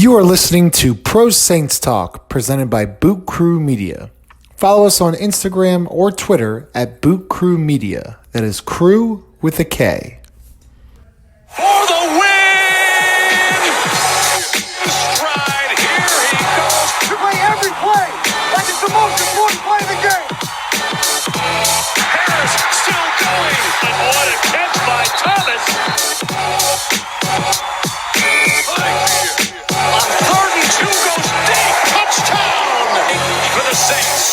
You are listening to Pro Saints Talk, presented by Boot Crew Media. Follow us on Instagram or Twitter at Boot Crew Media. That is crew with a K. For the win! Stride, here he goes. You play every play like it's the most important play of the game. Harris still going. And what a catch by Thomas. On 32 goes deep. Touchdown for the Saints.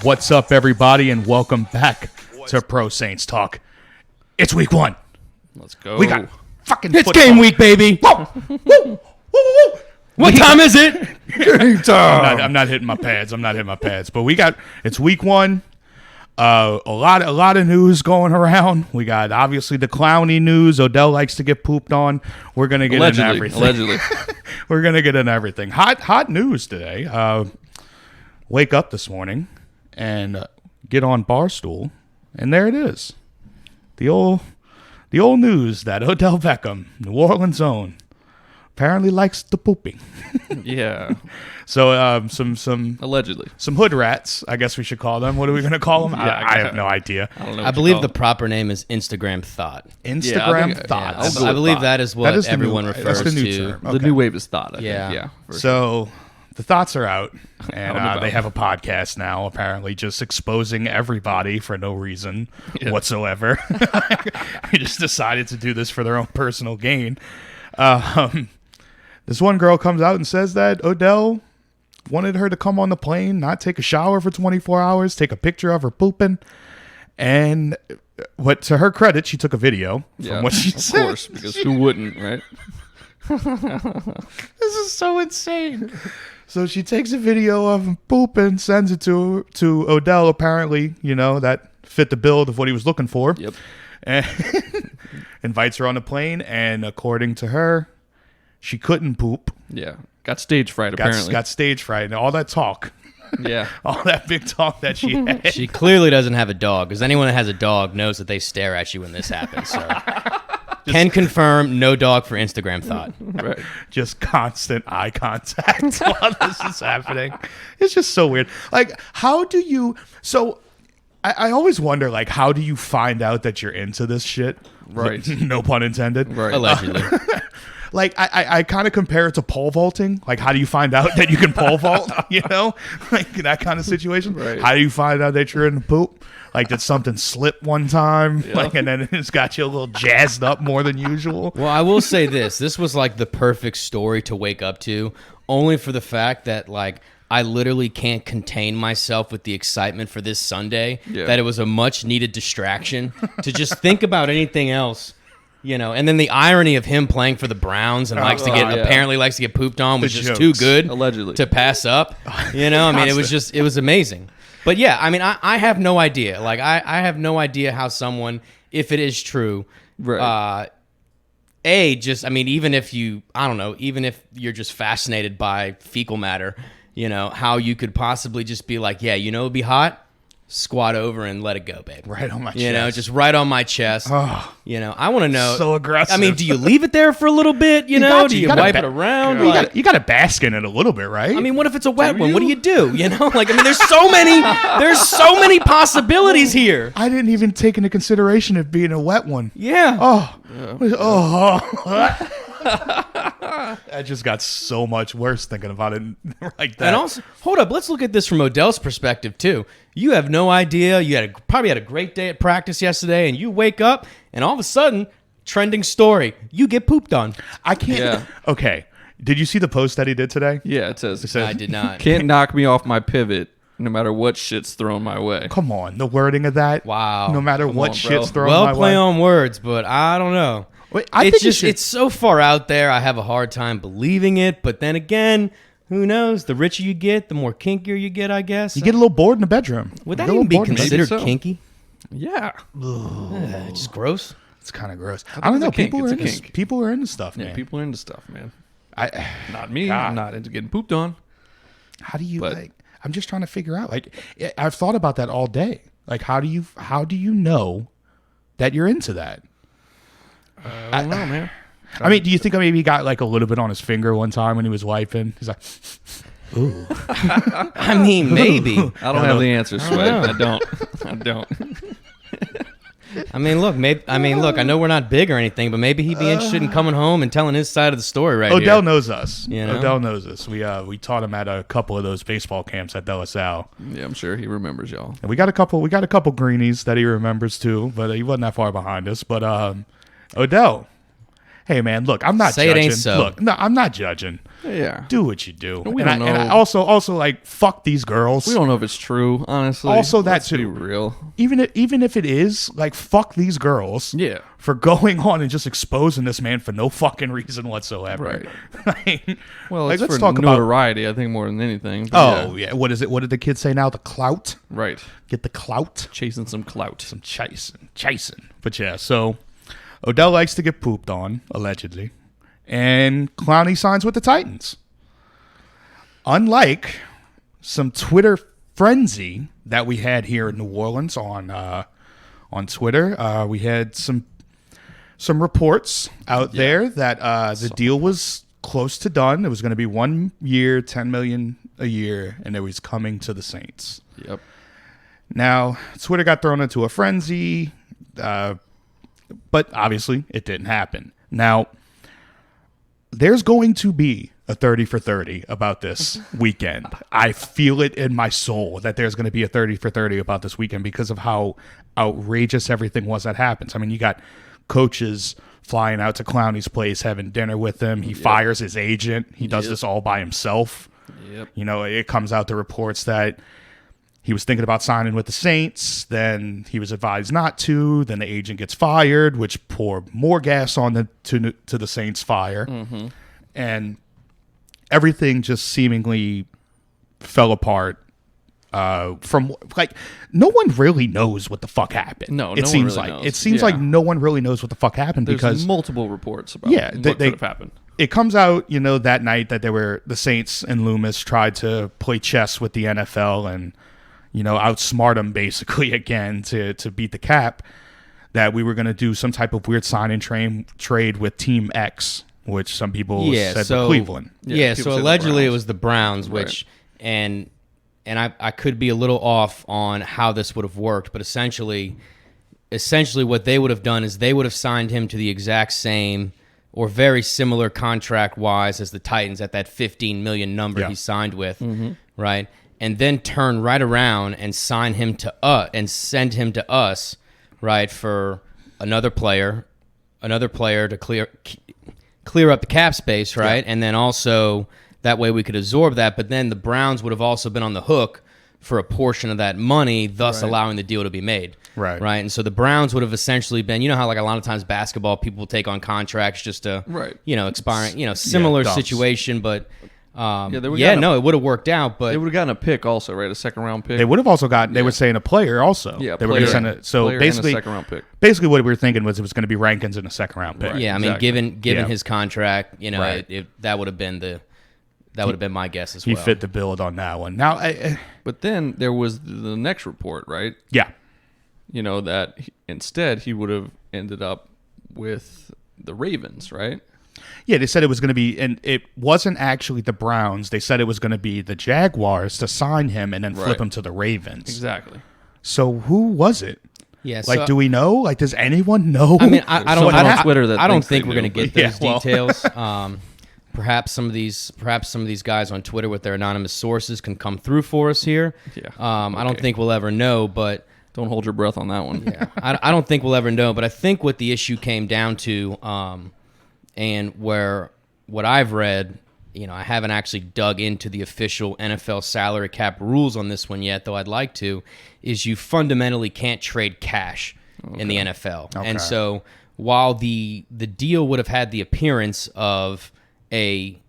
What's up, everybody, and welcome back to Pro Saints Talk. It's week one. Let's go. We got fucking It's football. game week, baby. Whoa, woo, woo, woo. What time is it? Game time. I'm not hitting my pads. But it's week one. A lot of news going around. We got obviously the Clowney news. Odell likes to get pooped on. We're gonna get into everything. Allegedly. We're gonna get into everything. Hot news today. Wake up this morning and get on Barstool, and there it is. The old news that Odell Beckham, New Orleans own, apparently likes the pooping. Yeah. So some Allegedly. some hood rats, I guess we should call them. What are we going to call them? Yeah, I have no idea. I don't know. I believe the proper name is Instagram Thought. Instagram think- thoughts. I'll go I with believe Thought. that is what That is the everyone new- refers that's the new to. term. The Okay. new wave is thought, I Yeah. think. Yeah. for sure. So the thoughts are out, and Out and they about. have a podcast now, apparently just exposing everybody for no reason whatsoever. They just decided to do this for their own personal gain. This one girl comes out and says that Odell wanted her to come on the plane, not take a shower for 24 hours, take a picture of her pooping, and what to her credit, she took a video from what she said. Of course, because who wouldn't, right? This is so insane. So she takes a video of him pooping, sends it to Odell. Apparently, that fit the bill of what he was looking for. Yep. And invites her on the plane, and according to her, she couldn't poop. Yeah. Got stage fright, apparently. Got stage fright, and all that talk, Yeah. all that big talk that she had. She clearly doesn't have a dog, because anyone that has a dog knows that they stare at you when this happens. So, can confirm, no dog for Instagram Thought. Right. Just constant eye contact while this is happening. It's just so weird. Like, how do you? So, I always wonder, like, how do you find out that you're into this shit? Right. No pun intended. Right. Allegedly. Like, I kind of compare it to pole vaulting. Like, how do you find out that you can pole vault? Like that kind of situation. Right. How do you find out that you're in the poop? Like, did something slip one time? Like, and then it's got you a little jazzed up more than usual. Well, I will say this. This was like the perfect story to wake up to, only for the fact that, like, I literally can't contain myself with the excitement for this Sunday, that it was a much-needed distraction to just think about anything else. And then the irony of him playing for the Browns and apparently likes to get pooped on was The just jokes. too good Allegedly. to pass up. I mean, it was amazing. But yeah, I mean, I have no idea. Like, I have no idea how someone, if it is true, Right. even if you're just fascinated by fecal matter, how you could possibly just be like, yeah, it'd be hot. Squat over and let it go, babe. Right on my chest. Just right on my chest. I want to know. So aggressive. I mean, do you leave it there for a little bit? Do you gotta wipe it around? You got to bask in it a little bit, right? I mean, what if it's a wet one? What do you do? There's so many possibilities here. I didn't even take into consideration it being a wet one. Yeah. I just got so much worse thinking about it like that. And also, hold up, let's look at this from Odell's perspective too. You have no idea. You probably had a great day at practice yesterday, and you wake up, and all of a sudden, trending story, you get pooped on. I can't. Yeah. Okay. Did you see the post that he did today? Yeah, it says. I did not. Can't knock me off my pivot no matter what shit's thrown my way. Come on, the wording of that. Wow. No matter what on, shit's bro. thrown my Well, play way. on words, but I don't know. Wait, I think It's so far out there. I have a hard time believing it. But then again, who knows? The richer you get, the more kinkier you get, I guess. you get a little bored in the bedroom. Would You that get a even be little bored in the considered so. kinky? Yeah. Just gross. It's kind of gross. I don't it's know. a kink. People It's are a into kink. people are into stuff, man. Yeah, people are into stuff, man. I, Not me. God. I'm not into getting pooped on. how do you But- like? I'm just trying to figure out. Like, I've thought about that all day. Like, how do you know that you're into that? I don't know, man. I mean, do you think maybe he got like a little bit on his finger one time when he was wiping? He's like, ooh. I mean, maybe. I don't have the answer, Sweat. I don't. I mean, look. I know we're not big or anything, but maybe he'd be interested in coming home and telling his side of the story right Odell here. knows us. You know? Odell knows us. We taught him at a couple of those baseball camps at De La Salle. Yeah, I'm sure he remembers y'all. And we got a couple greenies that he remembers too, but he wasn't that far behind us. But Odell, hey man, look, I'm not Say it judging. ain't so. Look, no, I'm not judging. Yeah. Do what you do. We and don't know. And I also like fuck these girls. We don't know if it's true, honestly. Also, that Let's too. be real. Even if it is, like, fuck these girls. Yeah. For going on and just exposing this man for no fucking reason whatsoever. Right. Well, like, it's let's for talk about. notoriety, I think, more than anything. But Oh yeah. What is it? What did the kids say now? The clout. Right. Get the clout. Chasing some clout. Some chasing. But yeah, so Odell likes to get pooped on, allegedly, and Clowney signs with the Titans. Unlike some Twitter frenzy that we had here in New Orleans on Twitter, we had some reports out there that the deal was close to done. It was going to be 1 year, $10 million a year, and it was coming to the Saints. Yep. Now, Twitter got thrown into a frenzy, but obviously it didn't happen. Now, there's going to be a 30 for 30 about this weekend. I feel it in my soul that there's going to be a 30 for 30 about this weekend because of how outrageous everything was that happens. I mean, you got coaches flying out to Clowney's place, having dinner with him. He fires his agent. He does this all by himself. Yep. You know, it comes out the reports that he was thinking about signing with the Saints. Then he was advised not to. Then the agent gets fired, which poured more gas on to the Saints' fire. Mm-hmm. And everything just seemingly fell apart. From like, no one really knows what the fuck happened. No, it no seems one really like knows. it seems Yeah. like no one really knows what the fuck happened There's because multiple reports about yeah, what could have happened. It comes out, you know, that night that the Saints and Loomis tried to play chess with the NFL and, you know, outsmart them basically again to beat the cap. That we were going to do some type of weird sign and trade with Team X, which some people said were Cleveland. Yeah, people so said the allegedly it Browns. was the Browns, which and I could be a little off on how this would have worked, but essentially what they would have done is they would have signed him to the exact same or very similar contract-wise as the Titans at that $15 million number he signed with, right? And then turn right around and sign him to and send him to us, right, for another player to clear up the cap space, right? And then also that way we could absorb that, but then the Browns would have also been on the hook for a portion of that money, thus allowing the deal to be made. Right. And so the Browns would have essentially been, you know how like a lot of times basketball people take on contracts just to, you know, expiring, you know, similar situation, but it would have worked out, but They would have gotten a pick also, right? A second round pick. They would have also gotten. They were saying a player also. Yeah, they were going to send it. So player basically, and a second round pick. Basically, what we were thinking was it was going to be Rankins in a second round pick. yeah, I mean, given his contract, you know, Right. that would have been my guess as He well. fit the bill on that one. Now, But then there was the next report, right? yeah, You know, that instead he would have ended up with the Ravens, right? yeah. They said it was going to be, and it wasn't actually the Browns. They said it was going to be the Jaguars to sign him and then flip him to the Ravens. Exactly. So who was it? Yeah, Like, do we know? Like, does anyone know? I mean, I don't. someone on Twitter that I don't thinks they think we're going to knew, get but- those details. Perhaps some of these guys on Twitter with their anonymous sources can come through for us here. Yeah. I don't think we'll ever know, but Don't hold your breath on that one. yeah, I don't think we'll ever know. But I think what the issue came down to, and what I've read, you know, I haven't actually dug into the official NFL salary cap rules on this one yet, though I'd like to, is you fundamentally can't trade cash in the NFL. And so while the deal would have had the appearance of a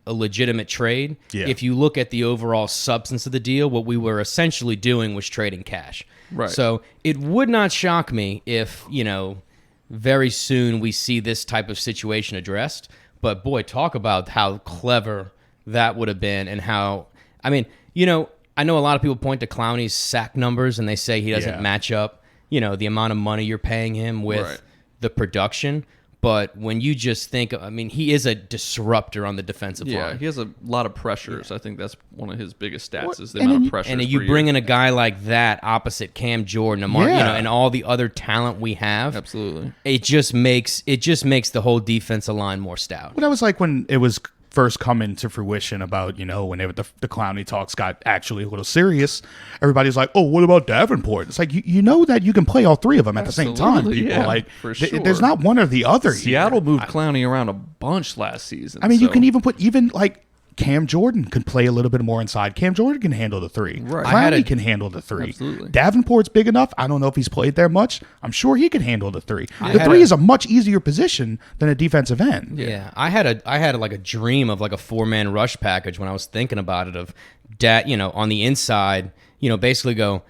legitimate trade, if you look at the overall substance of the deal, what we were essentially doing was trading cash. Right. So it would not shock me if, you know, very soon we see this type of situation addressed. But boy, talk about how clever that would have been and how, I mean, you know, I know a lot of people point to Clowney's sack numbers and they say he doesn't match up, you know, the amount of money you're paying him with the production. But when you just think, I mean, he is a disruptor on the defensive line. He has a lot of pressures. I think that's one of his biggest stats is the And amount then of pressures. And you bring in a guy like that opposite Cam Jordan, and all the other talent we have. Absolutely. It just makes the whole defensive line more stout. Well, that was like when it was first coming to fruition about, when the Clowney talks got actually a little serious. Everybody's like, oh, what about Davenport? It's like, you know that you can play all three of them at the same time, Absolutely, people. yeah, like, for sure. There's not one or the other here. Seattle moved Clowney around a bunch last season. I mean, you so- can even put like Cam Jordan can play a little bit more inside. Cam Jordan can handle the three. Right. Clowney can handle the three. Absolutely. Davenport's big enough. I don't know if he's played there much. I'm sure he can handle the three. The had three a- is a much easier position than a defensive end. Yeah, I had like a dream of like a 4-man rush package when I was thinking about it. Of on the inside, basically go,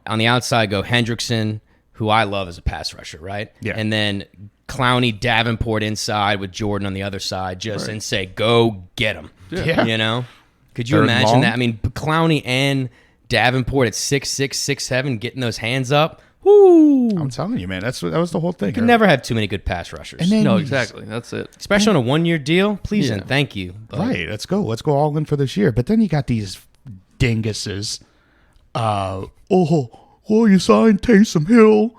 on the outside go Hendrickson, who I love as a pass rusher, right? Yeah. And then Clowney, Davenport inside with Jordan on the other side, and say, go get him. Yeah. Could you Third imagine long. that? I mean, Clowney and Davenport at 6'6", 6'7", getting those hands up. Woo! I'm telling you, man, that was the whole thing. You can never have too many good pass rushers. And then No, exactly. That's it. Especially on a 1-year deal. Please Yeah. and thank you. But Right, let's go all in for this year. But then you got these dinguses. You signed Taysom Hill.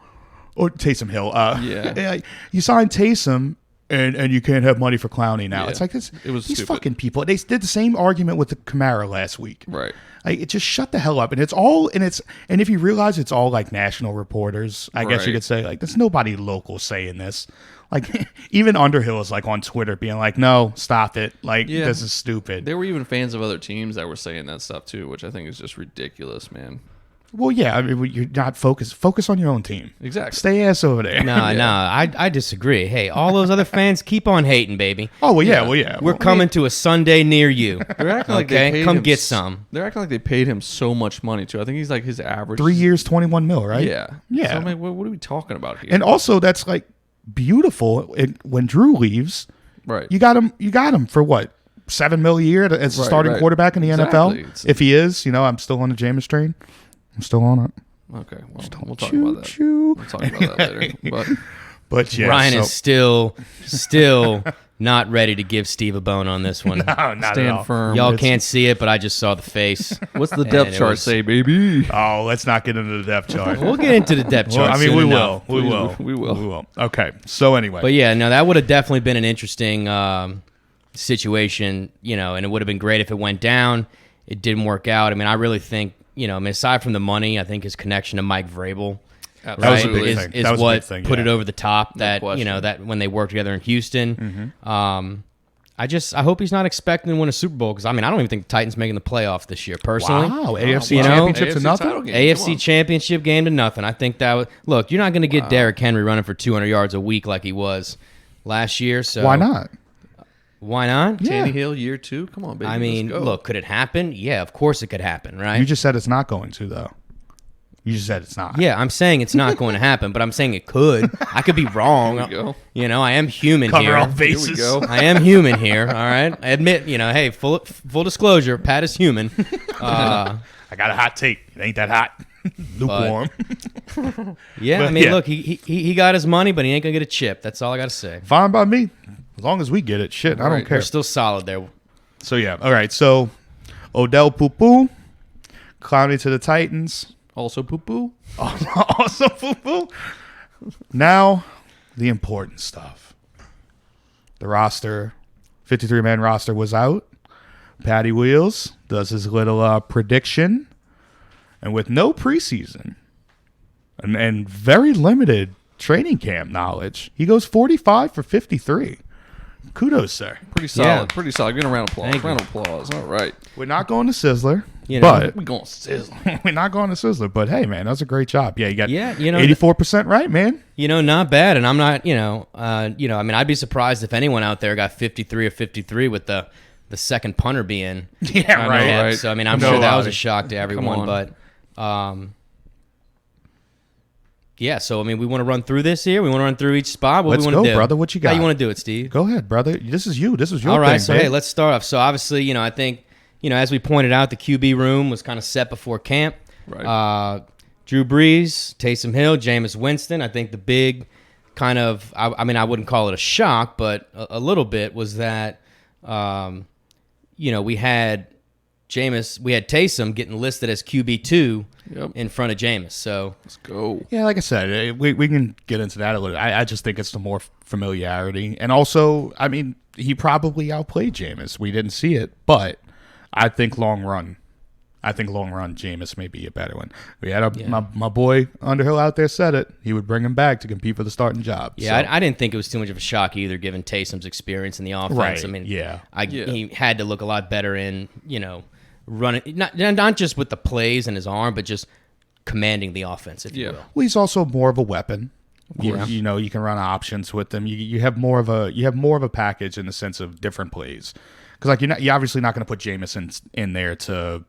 Yeah. You signed Taysom, and you can't have money for Clowney now. Yeah. It's like this. It was these stupid. fucking people. They did the same argument with the Camara last week. Right. Like, it just shut the hell up. And it's all, and if you realize it's all like national reporters, I guess you Right. could say, like, there's nobody local saying this. Like, even Underhill is like on Twitter being like, no, stop it. Like, Yeah. this is stupid. There were even fans of other teams that were saying that stuff too, which I think is just ridiculous, man. Well, yeah, I mean, you're not focused. Focus on your own team. Exactly. Stay ass over there. No, I disagree. Hey, all those other fans, keep on hating, baby. Oh, well, yeah. We're coming to a Sunday near you. They're acting like they Okay, paid come him get s- some. They're acting like they paid him so much money too. I think he's like his average 3 years, 21 mil, right? Yeah. Yeah. So I'm like, what are we talking about here? And also, that's like beautiful. When Drew leaves, right. you got him for what? 7 mil a year as a Right, starting right. quarterback in the Exactly. NFL. It's- If he is, I'm still on the Jameis train. I'm still on it. Okay. Well, we'll talk about that. Choo. We'll talk about that later. But But yeah, Ryan so, is still not ready to give Steve a bone on this one. no, not at stand all. firm. Y'all It's- can't see it, but I just saw the face. What's the And depth it chart was- say, baby? Oh, let's not get into the depth chart. We'll get into the depth Well, chart. I mean, soon we enough. will. We Please, will. we will. We will. Okay. So anyway, But yeah, no, that would have definitely been an interesting situation, and it would have been great if it went down. It didn't work out. I mean, I really think, aside from the money, I think his connection to Mike Vrabel That was a right, big is, thing. is That was a what big thing, put yeah. it over the top. That question. that when they worked together in Houston. I hope he's not expecting to win a Super Bowl because I don't even think the Titans making the playoffs this year. Personally, wow, AFC You know, championship to AFC nothing. title game. Come AFC on. Championship game to nothing. I think that would look. You're not going to get Derrick Henry running for 200 yards a week like he was last year. So Why not? Why not? Yeah. Tannehill year 2? Come on, baby. I mean, let's go. look, could it happen? Yeah, of course it could happen, right? You just said it's not going to, though. You just said it's not. Yeah, I'm saying it's not going to happen, but I'm saying it could. I could be wrong. Here we go. I am human Cover here. all Here bases. we go. I am human here. All right. I admit, hey, full disclosure, Pat is human. I got a hot take. It ain't that hot. Lukewarm. Yeah, But, I mean, yeah. look, he got his money, but he ain't gonna get a chip. That's all I gotta say. Fine by me. As long as we get it. Shit, I don't Right. care. We're still solid there. So, yeah. All right. So, Odell poo-poo. Clowney to the Titans. Also poo-poo. Also poo-poo. Now, the important stuff. The roster, 53-man roster was out. Patty Wheels does his little prediction. And with no preseason and very limited training camp knowledge, he goes 45 for 53. Kudos, sir. Pretty solid. Yeah. Pretty solid. Give him a round of applause. Thank you. Round of applause. All right. We're not going to Sizzler, You know, but We going sizzle. we're not going to Sizzler. But hey, man, that's a great job. Yeah, you got Yeah, 84% right, man. not bad. And I'm not, I mean, I'd be surprised if anyone out there got 53 or 53 with the second punter being Yeah, on right. their head. right. So I mean, I'm No sure that was lie. a shock to everyone. on. But yeah, so I mean, we want to run through this here. We want to run through each spot. What Let's we want to go, do, brother. What you How got? you want to do it, Steve? Go ahead, brother. This is you. This was your All right, thing, so babe. hey, let's start off. So obviously, I think, as we pointed out, the QB room was kind of set before camp. Right. Drew Brees, Taysom Hill, Jameis Winston. I think the big kind of, I mean, I wouldn't call it a shock, but a little bit was that, we had Taysom getting listed as QB2 in front of Jameis. So Let's go. Yeah, like I said, we can get into that a little. I just think it's the more familiarity. And also, I mean, he probably outplayed Jameis. We didn't see it, but I think long run, Jameis may be a better one. We had my boy Underhill out there said it. He would bring him back to compete for the starting job. Yeah, so. I didn't think it was too much of a shock either, given Taysom's experience in the offense. Right, I mean, yeah. He had to look a lot better in, running, not just with the plays and his arm, but just commanding the offense, if you will. Well, he's also more of a weapon. You can run options with them. You have more of a package in the sense of different plays. Because you're obviously not going to put Jameis in there to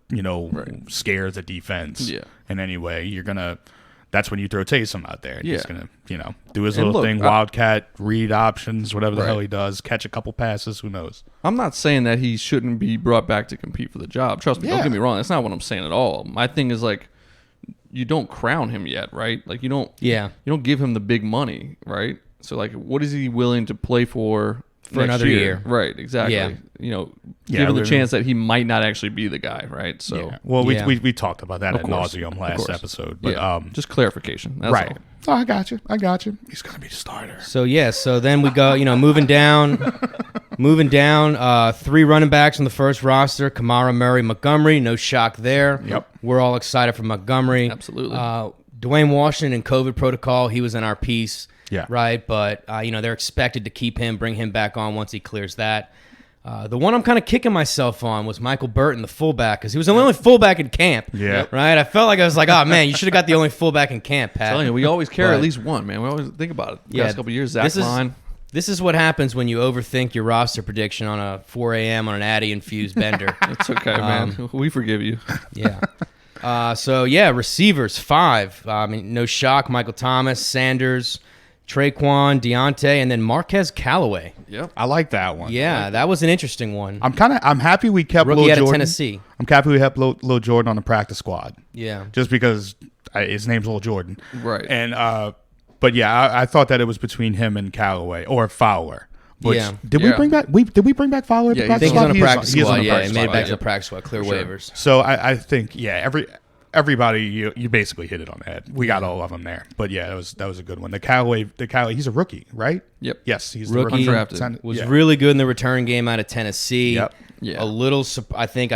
scare the defense in any way. You're gonna. That's when you throw Taysom out there. He's gonna do his little thing, wildcat, read options, whatever the hell he does, catch a couple passes. Who knows? I'm not saying that he shouldn't be brought back to compete for the job. Trust me, don't get me wrong. That's not what I'm saying at all. My thing is you don't crown him yet, right? You don't give him the big money, right? So what is he willing to play for another year? Right, exactly. Give him the chance that he might not actually be the guy, right? So we talked about that ad nauseum last episode, but just clarification. That's right. all. Oh, I got you. He's gonna be the starter. So then we go, moving down, 3 running backs on the first roster: Kamara, Murray, Montgomery. No shock there. Yep. We're all excited for Montgomery. Absolutely. Dwayne Washington in COVID protocol. He was in our piece. Yeah. Right. But, they're expected to keep him, bring him back on once he clears that. The one I'm kind of kicking myself on was Michael Burton, the fullback, because he was the only fullback in camp. Yeah. Right? I felt like I was like, oh, man, you should have got the only fullback in camp, Pat. I'm telling you, we always carry at least one, man. We always think about it. The past couple of years, Zach Line. This is what happens when you overthink your roster prediction on a 4 a.m. on an Addy-infused bender. It's okay, man. We forgive you. Yeah. Receivers, 5. No shock, Michael Thomas, Sanders, Traquan, Deontay, and then Marquez Callaway. Yep. I like that one. Yeah, that was an interesting one. I'm happy we kept Rookie Lil out of Jordan. Tennessee. I'm happy we kept Lil Jordan on the practice squad. Yeah. Just because his name's Lil Jordan. Right. And but I thought that it was between him and Callaway or Fowler. Which, Did we bring back Fowler? Yeah, I think he's on the practice He squad. He practice made it squad, back to the practice squad. Clear waivers. So I think everybody you basically hit it on the head. We got all of them there. But that was a good one. The Callaway, he's a rookie, right? Yep. Yes, he's Rookie. the Undrafted. Was really good in the return game out of Tennessee. Yep. Yeah. A little. I think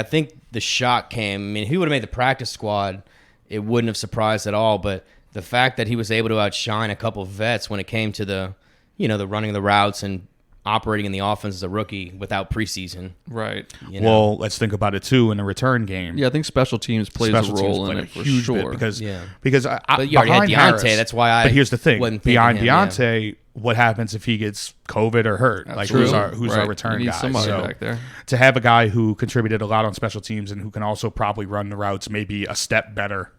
the shock came. I mean, he would have made the practice squad. It wouldn't have surprised at all. But the fact that he was able to outshine a couple of vets when it came to the running the routes and operating in the offense as a rookie without preseason. Right. Well, let's think about it too in the return game. Yeah, I think special teams plays a role in it for sure. Because but you already had Deontay. Harris, that's why But here's the thing: behind Deontay, Yeah. what happens if he gets COVID or hurt? That's like true. who's our return You need guy? somebody So back there. to have a guy who contributed a lot on special teams and who can also probably run the routes maybe a step better.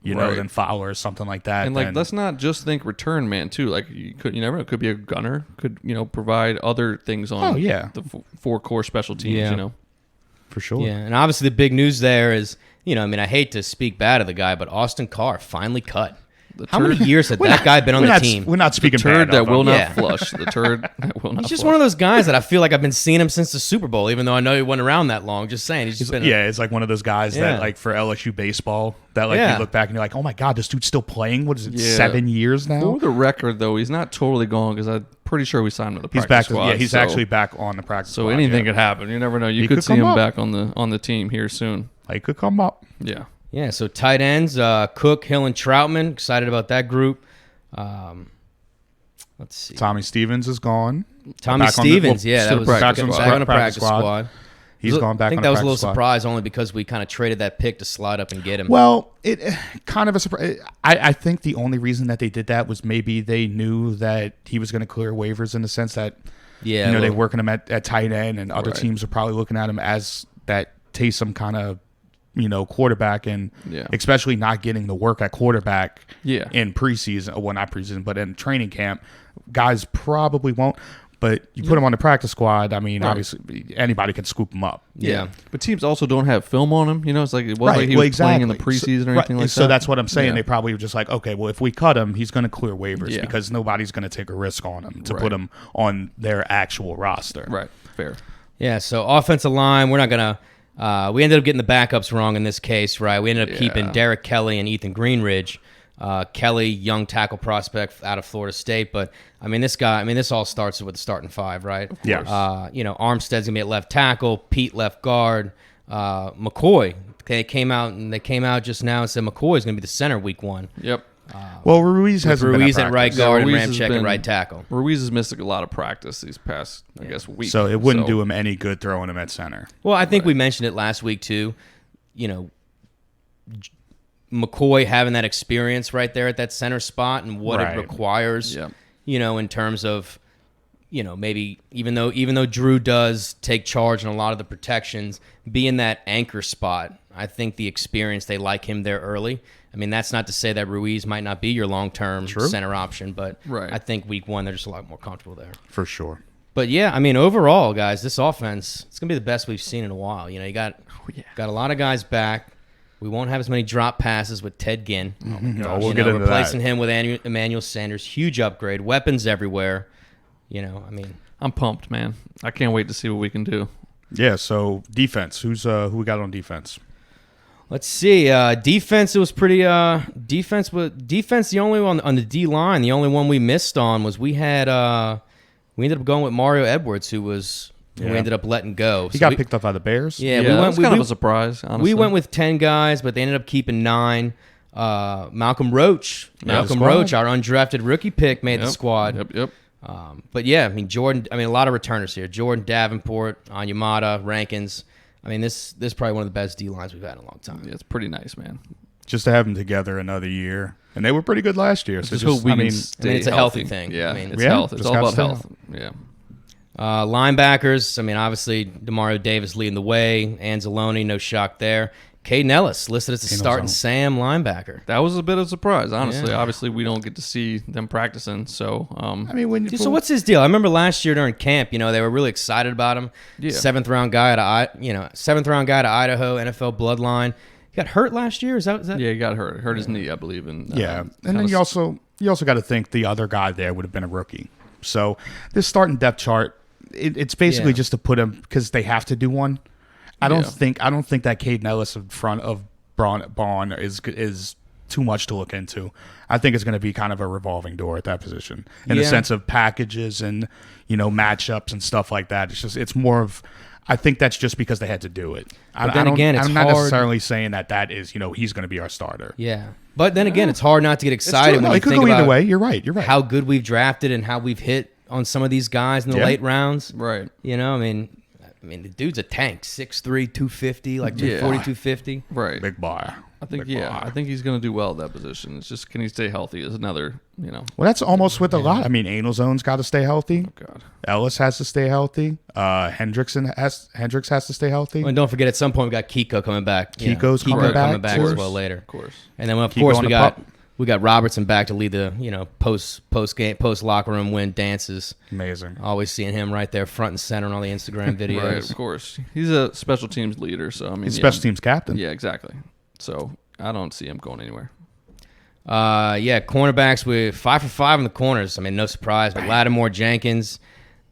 Than Fowler or something like that. And let's not just think return man too. You never know. It could be a gunner. Could provide other things on the 4 core special teams. Yeah. For sure. Yeah, and obviously the big news there is, I hate to speak bad of the guy, but Austin Carr finally cut. How many years had that guy been on the team? We're not speaking turd bad that of will him. not flush. The turd that will not. He's just flush. one of those guys that I feel like I've been seeing him since the Super Bowl, even though I know he wasn't around that long. Just saying, he's just been. It's like one of those guys that for LSU baseball that you look back and you're like, oh my god, this dude's still playing. What is it? 7 years now. For the record, though, he's not totally gone because I'm pretty sure we signed him to the He's practice back. squad. He's actually back on the practice. So squad, anything could happen. You never know. You could see him back on the team here soon. He could come up. Yeah. Yeah. So tight ends, Cook, Hill, and Troutman. Excited about that group. Let's see. Tommy Stevens is gone. Tommy Stevens, that was back on the practice squad. He's gone back. I think on that the was a little practice squad. surprise, only because we kind of traded that pick to slide up and get him. Well, it kind of a surprise. I think the only reason that they did that was maybe they knew that he was going to clear waivers in the sense that they're working him at tight end, and other teams are probably looking at him as that Taysom kind of quarterback, and especially not getting the work at quarterback in preseason. Well, not preseason, but in training camp, guys probably won't. But you put him on the practice squad, I mean, obviously anybody can scoop him up. Yeah. But teams also don't have film on him. You know, it's like it wasn't like he was playing in the preseason or anything like that. So that's what I'm saying. They probably were just like, okay, well, if we cut him, he's going to clear waivers because nobody's going to take a risk on him to put him on their actual roster. Right. Fair. Yeah, so offensive line, we're not going to we ended up getting the backups wrong in this case, right? We ended up keeping Derek Kelly and Ethan Greenridge. Kelly, young tackle prospect out of Florida State, but I mean, this all starts with the starting five, right? Yeah. Armstead's gonna be at left tackle, Pete left guard, McCoy. They came out just now and said McCoy's gonna be the center week 1. Yep. Well, Ruiz has Ruiz at right guard and Ramczyk at right tackle. Ruiz is missing a lot of practice these past, I guess, weeks. So it wouldn't do him any good throwing him at center. Well, I think we mentioned it last week too. You know, McCoy having that experience right there at that center spot and what it requires, you know, in terms of, you know, maybe even though Drew does take charge in a lot of the protections, being that anchor spot, I think the experience, they like him there early. I mean, that's not to say that Ruiz might not be your long-term center option, but I think week 1, they're just a lot more comfortable there. For sure. But yeah, I mean, overall, guys, this offense, it's going to be the best we've seen in a while. You know, you got a lot of guys back. We won't have as many drop passes with Ted Ginn. We'll get into replacing that. him with Emmanuel Sanders. Huge upgrade. Weapons everywhere. You know, I mean, I'm pumped, man. I can't wait to see what we can do. Yeah. So defense. Who we got on defense? let's see. Defense. It was pretty. Defense. The only one on the D line. The only one we missed on was we had. We ended up going with Mario Edwards, who we ended up letting go. He got picked up by the Bears. Yeah, we went. Kind of a surprise. Honestly, we went with 10 guys, but they ended up keeping 9. Malcolm Roach, our undrafted rookie pick, made the squad. Yep. But yeah, I mean a lot of returners here. Jordan Davenport, Onyemata, Rankins. I mean, this is probably one of the best D lines we've had in a long time. Yeah, it's pretty nice, man. Just to have them together another year, and they were pretty good last year. So it's a healthy thing. Yeah, I mean, it's health. It's all about health. Yeah. Linebackers. I mean, obviously Demario Davis leading the way. Anzalone, no shock there. Caden Ellis listed as a starting Sam linebacker. That was a bit of a surprise, honestly. Yeah. Obviously, we don't get to see them practicing. So, so what's his deal? I remember last year during camp, they were really excited about him. Yeah. 7th round guy to Idaho, NFL bloodline. He got hurt last year. Is that? Yeah, he got hurt. Hurt his knee, I believe. And then you also got to think the other guy there would have been a rookie. So this starting depth chart, it's basically just to put him because they have to do one. I don't think that Caden Ellis in front of Bond is too much to look into. I think it's going to be kind of a revolving door at that position in the sense of packages and matchups and stuff like that. It's more of. I think that's just because they had to do it. I'm not necessarily saying that is he's going to be our starter. Yeah, but then again, it's hard not to get excited when you could think go about either way. You're right. How good we've drafted and how we've hit on some of these guys in the late rounds. Right. I mean, the dude's a tank, 6'3", 250, like 240, 250. Right. Big bar. I think he's going to do well at that position. It's just, can he stay healthy is another, Well, that's almost with a lot. I mean, Anelzone's got to stay healthy. Oh, God. Ellis has to stay healthy. Hendricks has to stay healthy. Well, and don't forget, at some point, we got Kiko coming back. Kiko's coming back as well later. Of course. And then, of course, we got Robertson back to lead the post locker room win dances. Amazing. Always seeing him right there front and center on all the Instagram videos. Right, of course. He's a special teams leader, so he's special teams captain. Yeah, exactly. So I don't see him going anywhere. Cornerbacks with 5 for 5 in the corners. I mean, no surprise. But Lattimore, Jenkins,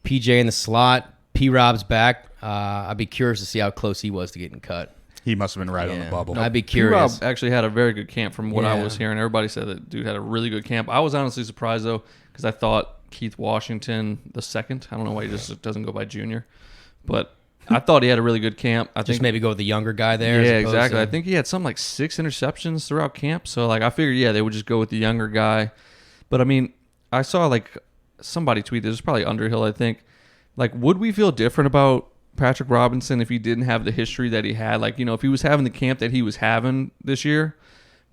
PJ in the slot, P-Rob's back. I'd be curious to see how close he was to getting cut. He must have been right on the bubble. I'd be curious. P-Rob actually had a very good camp from what I was hearing. Everybody said that dude had a really good camp. I was honestly surprised, though, because I thought Keith Washington the second. I don't know why he just doesn't go by junior. But I thought he had a really good camp. I think maybe go with the younger guy there. Yeah, exactly. I think he had something like 6 interceptions throughout camp. So, I figured, they would just go with the younger guy. But, I saw, somebody tweet, this was probably Underhill, I think. Would we feel different about Patrick Robinson if he didn't have the history that he had? If he was having the camp that he was having this year,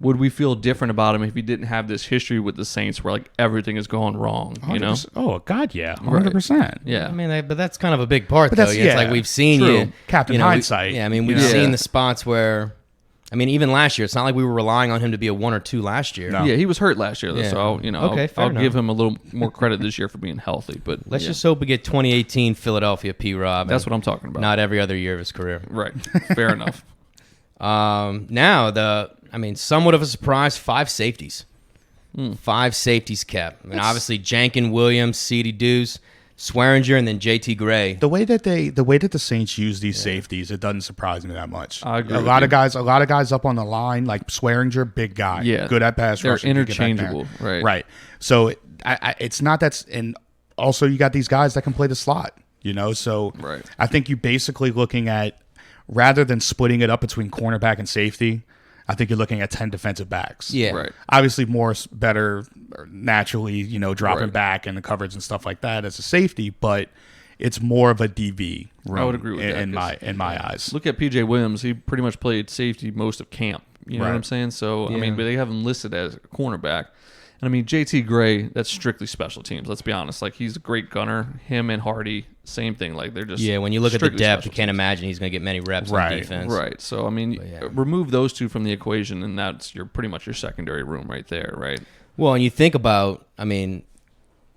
would we feel different about him if he didn't have this history with the Saints where everything is going wrong? 100%. Oh God, yeah, 100%. Yeah, but that's kind of a big part, though. It's like we've seen True. Captain hindsight. We've seen the spots where I mean, even last year, it's not like we were relying on him to be a 1 or 2 last year. No. Yeah, he was hurt last year, though, Yeah. so I'll fair give him a little more credit this year for being healthy. But Let's just hope we get 2018 Philadelphia P-Rob. That's what I'm talking about. Not every other year of his career. Right. Fair enough. Now, somewhat of a surprise, 5 safeties. 5 safeties kept. I mean, obviously, Jenkins, Williams, CeeDee Deuce, Swearinger, and then JT Gray. The way that the Saints use these safeties, it doesn't surprise me that much. I agree a with lot you. of guys up on the line, like Swearinger, big guy, good at pass They're rushing. Can get back there. interchangeable, right? Right. So it's not that, and also you got these guys that can play the slot. So Right. I think you basically looking at, rather than splitting it up between cornerback and safety, I think you're looking at 10 defensive backs. Yeah. Right. Obviously, Morris better naturally, dropping Right. back and the coverage and stuff like that as a safety, but it's more of a DB room. I would agree with that, in my eyes. Look at PJ Williams. He pretty much played safety most of camp. You know what Right. I'm saying? So, I mean, but they have him listed as a cornerback. And, I mean, JT Gray, that's strictly special teams. Let's be honest. Like, he's a great gunner. Him and Hardy, same thing. Like, they're just When you look at the strictly depth, you special can't teams. imagine he's going to get many reps Right. on defense. Right. So, I mean, remove those two from the equation, and that's pretty much your secondary room right there, right? Well, and you think about, I mean,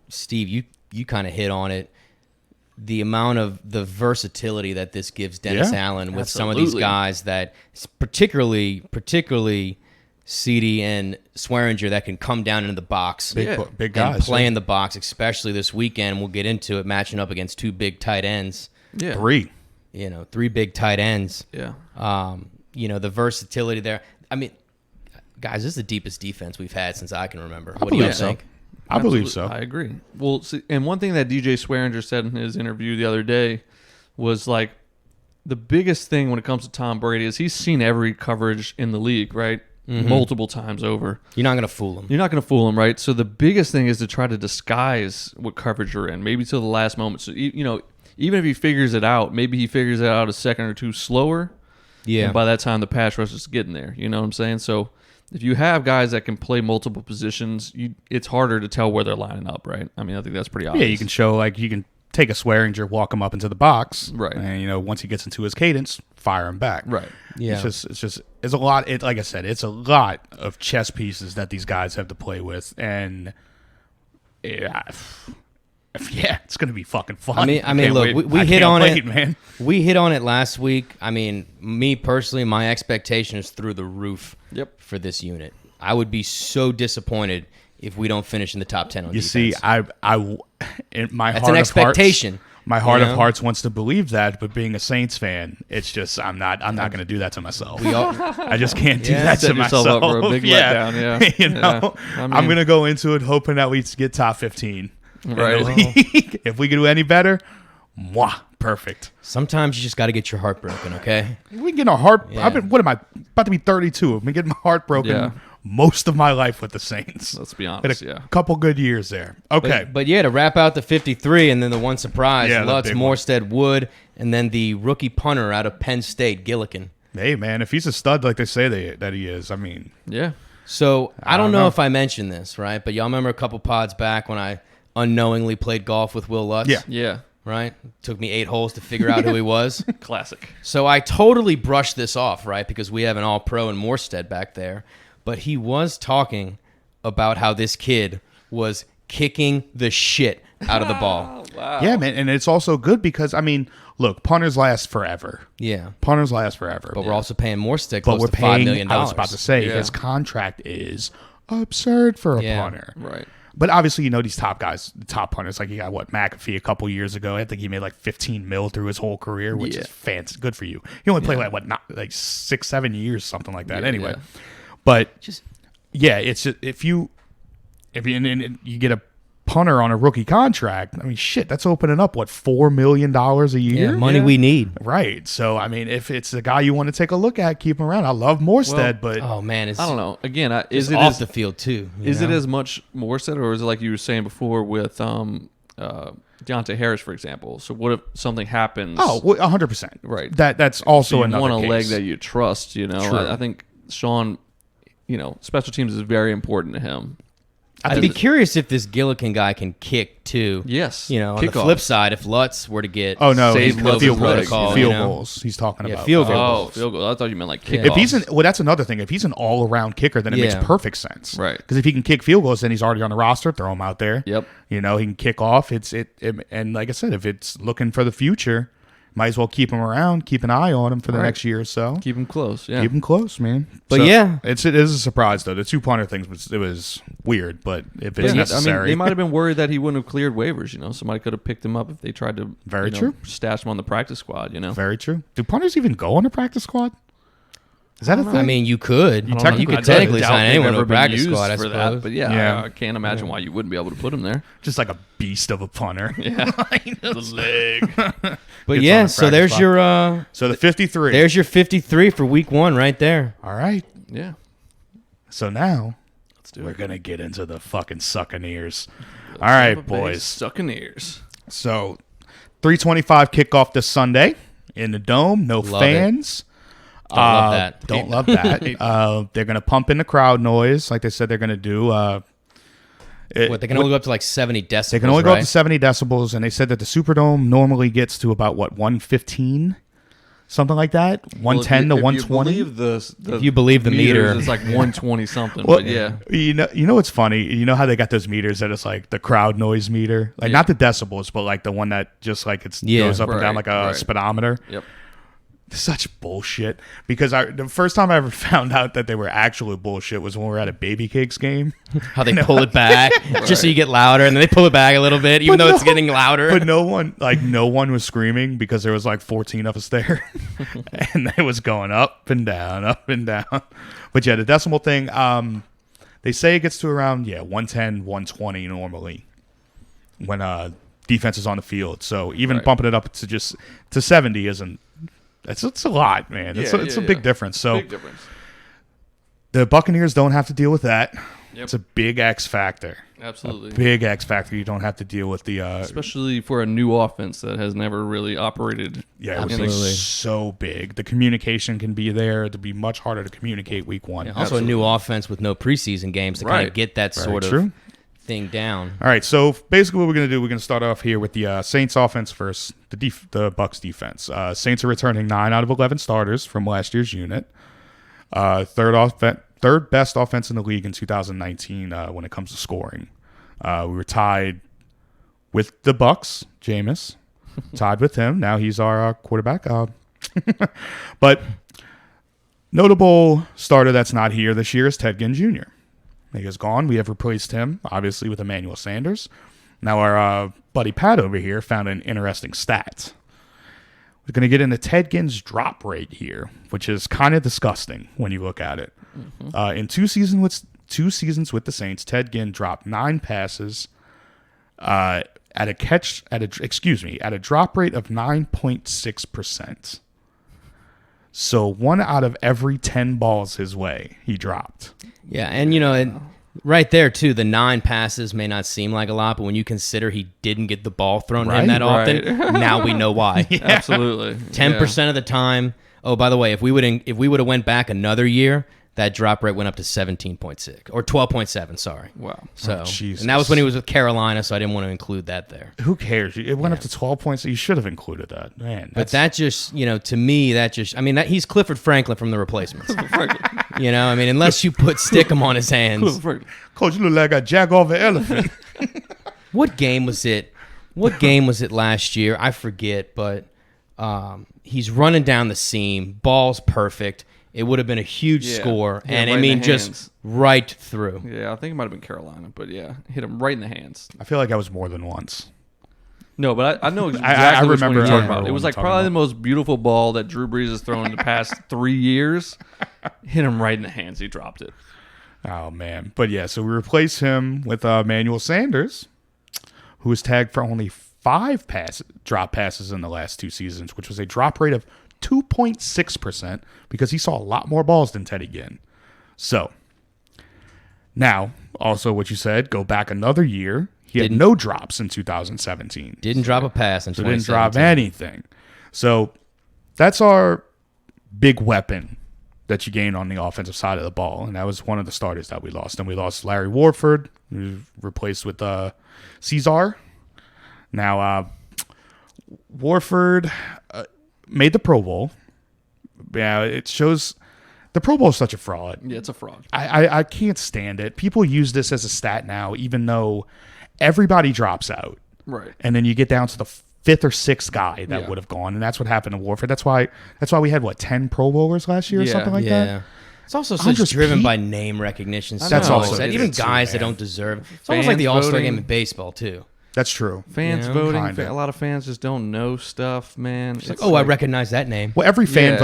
Steve, you kind of hit on it. The amount of the versatility that this gives Dennis Yeah, Allen with some of these absolutely. guys that, particularly CeeDee and Swearinger, that can come down into the box Big and guys. play in the box, especially this weekend. We'll get into it, matching up against 2 big tight ends. Yeah. 3. 3 big tight ends. Yeah. The versatility there. I mean, guys, this is the deepest defense we've had since I can remember. What do you believe so. think? I believe so. I agree. Well, see, and one thing that DJ Swearinger said in his interview the other day was like, the biggest thing when it comes to Tom Brady is he's seen every coverage in the league, right? Multiple times over. You're not going to fool him. You're not going to fool him, right? So the biggest thing is to try to disguise what coverage you're in, maybe till the last moment. So, even if he figures it out, maybe he figures it out a second or two slower. Yeah. And by that time, the pass rush is getting there. You know what I'm saying? So if you have guys that can play multiple positions, it's harder to tell where they're lining up, right? I mean, I think that's pretty obvious. Yeah, you can show, you can take a Swearinger, walk him up into the box. Right. And, once he gets into his cadence, fire him back. Right. Yeah. It's a lot. Like I said, it's a lot of chess pieces that these guys have to play with. And it's going to be fucking fun. I mean, Can't look, wait. we I hit can't on wait, it, man. We hit on it last week. I mean, me personally, my expectation is through the roof. Yep. For this unit, I would be so disappointed if we don't finish in the top 10 on You defense. see, in my That's heart an of expectation. Hearts, my heart you of know? hearts wants to believe that, but being a Saints fan, it's just I'm not going to do that to myself. I just can't do that to Set yourself myself. up for a big letdown, yeah. Yeah. I mean- I'm going to go into it hoping that we get top 15. in the Right. league. If we can do any better, perfect. Sometimes you just got to get your heart broken, okay? We can get our heart. Yeah. What am I about to be 32? I've been getting my heart broken Yeah. most of my life with the Saints. Let's be Had honest, a yeah. couple good years there. Okay. But to wrap out the 53, and then the one surprise, Yeah, the Lutz, big one. Morstead, Wood, and then the rookie punter out of Penn State, Gillikin. Hey, man, if he's a stud like they say that he is, I mean, Yeah. So I don't don't know know. if I mentioned this, right? But y'all remember a couple pods back when I unknowingly played golf with Will Lutz? Yeah. Yeah. Right? Took me 8 holes to figure out who he was. Classic. So I totally brushed this off, right? Because we have an all-pro in Morstead back there. But he was talking about how this kid was kicking the shit out of the ball. yeah, man, and it's also good because I mean, look, punters last forever. Yeah. Punters last forever. But we're also paying Morstead But close we're to $5 paying. million. I was about to say Yeah. his contract is absurd for a Yeah. punter. Right. But obviously, these top guys, the top punters, like you got McAfee a couple years ago. I think he made like 15 mil through his whole career, which is fancy. Good for you. He only played like 6-7 years, something like that. Yeah, anyway, yeah. but Just yeah, it's just, if you and you get a punter on a rookie contract, I mean, shit, that's opening up $4 million a year. money we need. Right. So I mean, if it's a guy you want to take a look at, keep him around. I love Morstead, but Oh man, it's I don't know. Again, is It's it off as, the field too. is it as much Morstead, or is it like you were saying before with Deontay Harris, for example? So what if something happens? 100%. Right. That's also you another want a case. leg that you trust. True. I think Sean, special teams is very important to him. I'd be curious if this Gillikin guy can kick too. Yes. On the flip side, if Lutz were to get Oh no, Save he's Lutz's field goals. protocol, Field goals. He's talking Yeah, about field goals. Oh, field goal. I thought you meant like kickoffs. If he's that's another thing. If he's an all-around kicker, then it makes perfect sense, Right. Because if he can kick field goals, then he's already on the roster. Throw him out there. Yep. He can kick off. And like I said, if it's looking for the future, might as well keep him around. Keep an eye on him for the next year or so. Keep him close. Yeah. Keep him close, man. But So, yeah. it is a surprise though. The 2-punter things it was weird, but if it's necessary, I mean, they might have been worried that he wouldn't have cleared waivers. Somebody could have picked him up if they tried to. Very true. Stash him on the practice squad. Very true. Do punters even go on the practice squad? Is that a thing? I mean, you could. You technically could technically I doubt sign they've anyone to ever a been practice used squad, I for suppose. that. But Yeah. I can't imagine why you wouldn't be able to put him there. just like a beast of a punter. Yeah. The leg. But Gets yeah, on the so practice there's squad. your So the 53. there's your 53 for week 1 right there. All right. Yeah. So now we're gonna get into the fucking Succaneers. All right, boys. Succaneers. So 3:25 kickoff this Sunday in the dome. No Love fans. Don't love that. Don't love that. They're gonna pump in the crowd noise like they said they're gonna do. What, they can only go up to like 70 decibels, They can only go up right? to 70 decibels, and they said that the Superdome normally gets to about 115, something like that, 110 to 120. If you believe the meter. it's like 120 something. Well, but yeah. you know what's funny? You know how they got those meters that it's like the crowd noise meter, like not the decibels, but like the one that just like goes up and down like a speedometer. Yep. Such bullshit. Because the first time I ever found out that they were actually bullshit was when we were at a Baby Cakes game. How they pull it back just so you get louder, and then they pull it back a little bit, even though it's getting louder. But no one was screaming because there was like 14 of us there, and it was going up and down, up and down. But yeah, the decimal thing, they say it gets to around 110, 120 normally when defense is on the field. So even bumping it up to 70 isn't. It's a lot, man. It's a big difference. So Big difference. the Buccaneers don't have to deal with that. Yep. It's a big X factor. Absolutely. Big X factor. You don't have to deal with the Especially for a new offense that has never really operated. Yeah, it was Absolutely. so big. The communication can be there. It'll be much harder to communicate week 1. Also, a new offense with no preseason games to kind Right. of get that sort true. of thing down. All right, so basically what we're going to do, we're going to start off here with the Saints offense first, the Bucs defense. Saints are returning 9 out of 11 starters from last year's unit. Third best offense in the league in 2019 when it comes to scoring. We were tied with the Bucs, Jameis. Tied with him. Now he's our quarterback. But notable starter that's not here this year is Ted Ginn Jr. He is gone. We have replaced him, obviously, with Emmanuel Sanders. Now our buddy Pat over here found an interesting stat. We're going to get into Ted Ginn's drop rate here, which is kind of disgusting when you look at it. Mm-hmm. In two seasons with the Saints, Ted Ginn dropped 9 passes at a drop rate of 9.6%. So 1 out of every 10 balls his way he dropped. Yeah, and right there too, the 9 passes may not seem like a lot, but when you consider he didn't get the ball thrown to him that often, now we know why. Absolutely. 10% of the time. Oh, by the way, if we would have went back another year, that drop rate went up to 17.6 or 12.7. Sorry. Wow. So, Jesus. and that was when he was with Carolina, so I didn't want to include that there. Who cares? It went up to 12 points. You should have included that, man. But that just, to me, he's Clifford Franklin from The Replacements. Unless you put Stickum on his hands. Coach, you look like a jack off an elephant. What game was it? What game was it last year? I forget, but he's running down the seam. Ball's perfect. It would have been a huge score, Yeah, and right I in mean, the just hands. right through. Yeah, I think it might have been Carolina, but yeah, hit him right in the hands. I feel like that was more than once. No, but I know exactly I which one remember you're talking what about. It was I'm like talking probably about. the most beautiful ball that Drew Brees has thrown in the past 3 years. Hit him right in the hands. He dropped it. Oh, man. But yeah, so we replace him with Emmanuel Sanders, who was tagged for only 5 drop passes in the last 2 seasons, which was a drop rate of 2.6% because he saw a lot more balls than Teddy Ginn. So, now, also what you said, go back another year. He had no drops in 2017. Didn't drop a pass in So didn't drop 2017. anything. So, that's our big weapon that you gain on the offensive side of the ball, and that was one of the starters that we lost. And we lost Larry Warford, who was replaced with Cesar. Now, Warford made the Pro Bowl. Yeah, it shows the Pro Bowl is such a fraud. Yeah, it's a fraud. I can't stand it. People use this as a stat now, even though everybody drops out. Right. And then you get down to the fifth or sixth guy that would have gone, and that's what happened to Warford. That's why we had 10 Pro Bowlers last year or something like that. It's also such driven by name recognition. That's also that. Even guys that don't deserve. It's almost like the All-Star game in baseball too. That's true. Fans voting. A lot of fans just don't know stuff, man. It's like, I recognize that name. Well, every fan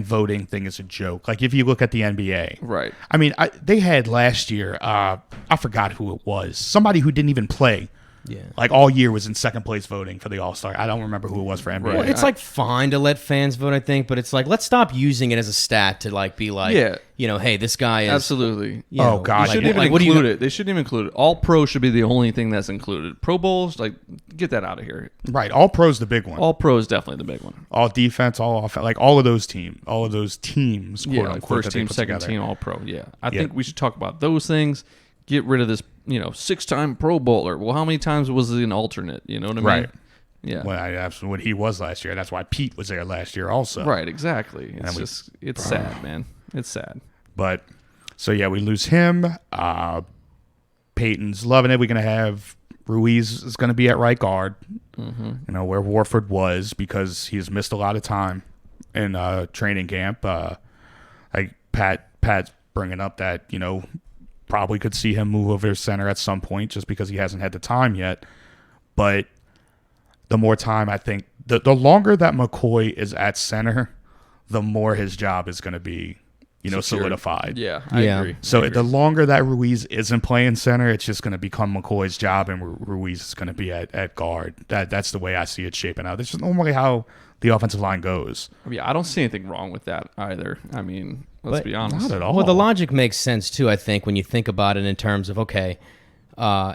voting thing is a joke. Like if you look at the NBA, right? I mean, they had last year. I forgot who it was. Somebody who didn't even play. Yeah, like all year was in second place voting for the All-Star. I don't remember who it was for NBA. Well, it's like fine to let fans vote, I think, but it's like let's stop using it as a stat to be like, hey, this guy is absolutely. Oh God, they shouldn't even include it. They shouldn't even include it. All pro should be the only thing that's included. Pro Bowls, get that out of here. Right, all pro's the big one. All pro is definitely the big one. All defense, all offense, all of those teams, quote unquote, first team, second team, all pro. Yeah, I think we should talk about those things. Get rid of this, 6-time Pro Bowler. Well, how many times was he an alternate? You know what I mean? Right. Yeah. Well, that's what he was last year. That's why Pete was there last year also. Right, exactly. It's sad, man. It's sad. But, so yeah, we lose him. Peyton's loving it. We're going to have Ruiz is going to be at right guard, where Warford was because he's missed a lot of time in training camp. Like Pat's bringing up that, probably could see him move over to center at some point just because he hasn't had the time yet. But the more time, I think, the longer that McCoy is at center, the more his job is going to be, solidified. Yeah, I agree. So the longer that Ruiz isn't playing center, it's just going to become McCoy's job, and Ruiz is going to be at guard. That's the way I see it shaping out. That's just normally how the offensive line goes. I don't see anything wrong with that either. I mean, let's be honest. Not at all. Well, the logic makes sense too, I think, when you think about it in terms of,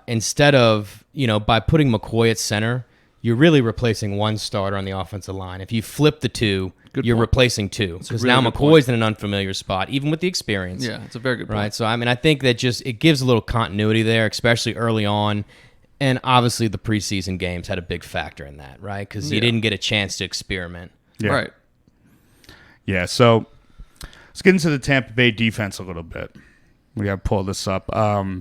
instead of, by putting McCoy at center, you're really replacing one starter on the offensive line. If you flip the two, you're replacing two. Because now McCoy's in an unfamiliar spot, even with the experience. Yeah, it's a very good point. Right? So, I think that it gives a little continuity there, especially early on. And obviously the preseason games had a big factor in that, right? Because you didn't get a chance to experiment. Yeah. Right. Yeah, so let's get into the Tampa Bay defense a little bit. We got to pull this up.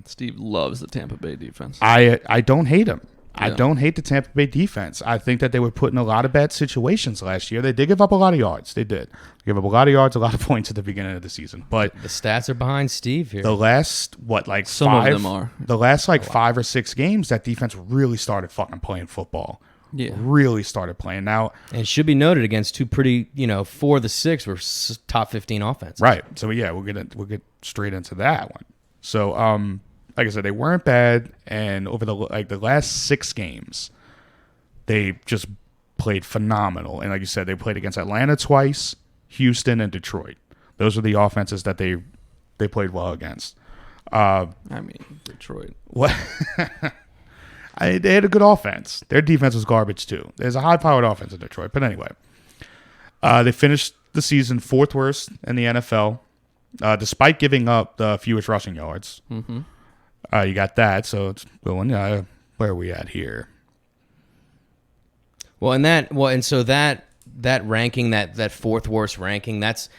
Steve loves the Tampa Bay defense. I don't hate him. Yeah. I don't hate the Tampa Bay defense. I think that they were put in a lot of bad situations last year. They did give up a lot of yards. They did. They gave up a lot of yards, a lot of points at the beginning of the season. But the stats are behind Steve here. the last, Some five? of them are. The last 5 or 6 games, that defense really started fucking playing football. Yeah. Really started playing. Now, and it should be noted against two pretty, 4 of the 6 were top 15 offenses. right. So yeah, we'll get straight into that one. So, like I said, they weren't bad, and over the last 6 games, they just played phenomenal. And like you said, they played against Atlanta twice, Houston, and Detroit. Those are the offenses that they played well against. Detroit. What? They had a good offense. Their defense was garbage too. There's a high-powered offense in Detroit. But anyway, they finished the season 4th worst in the NFL, despite giving up the fewest rushing yards. Mm-hmm. You got that, so it's going. Where are we at here? And so that ranking, that 4th worst ranking, that's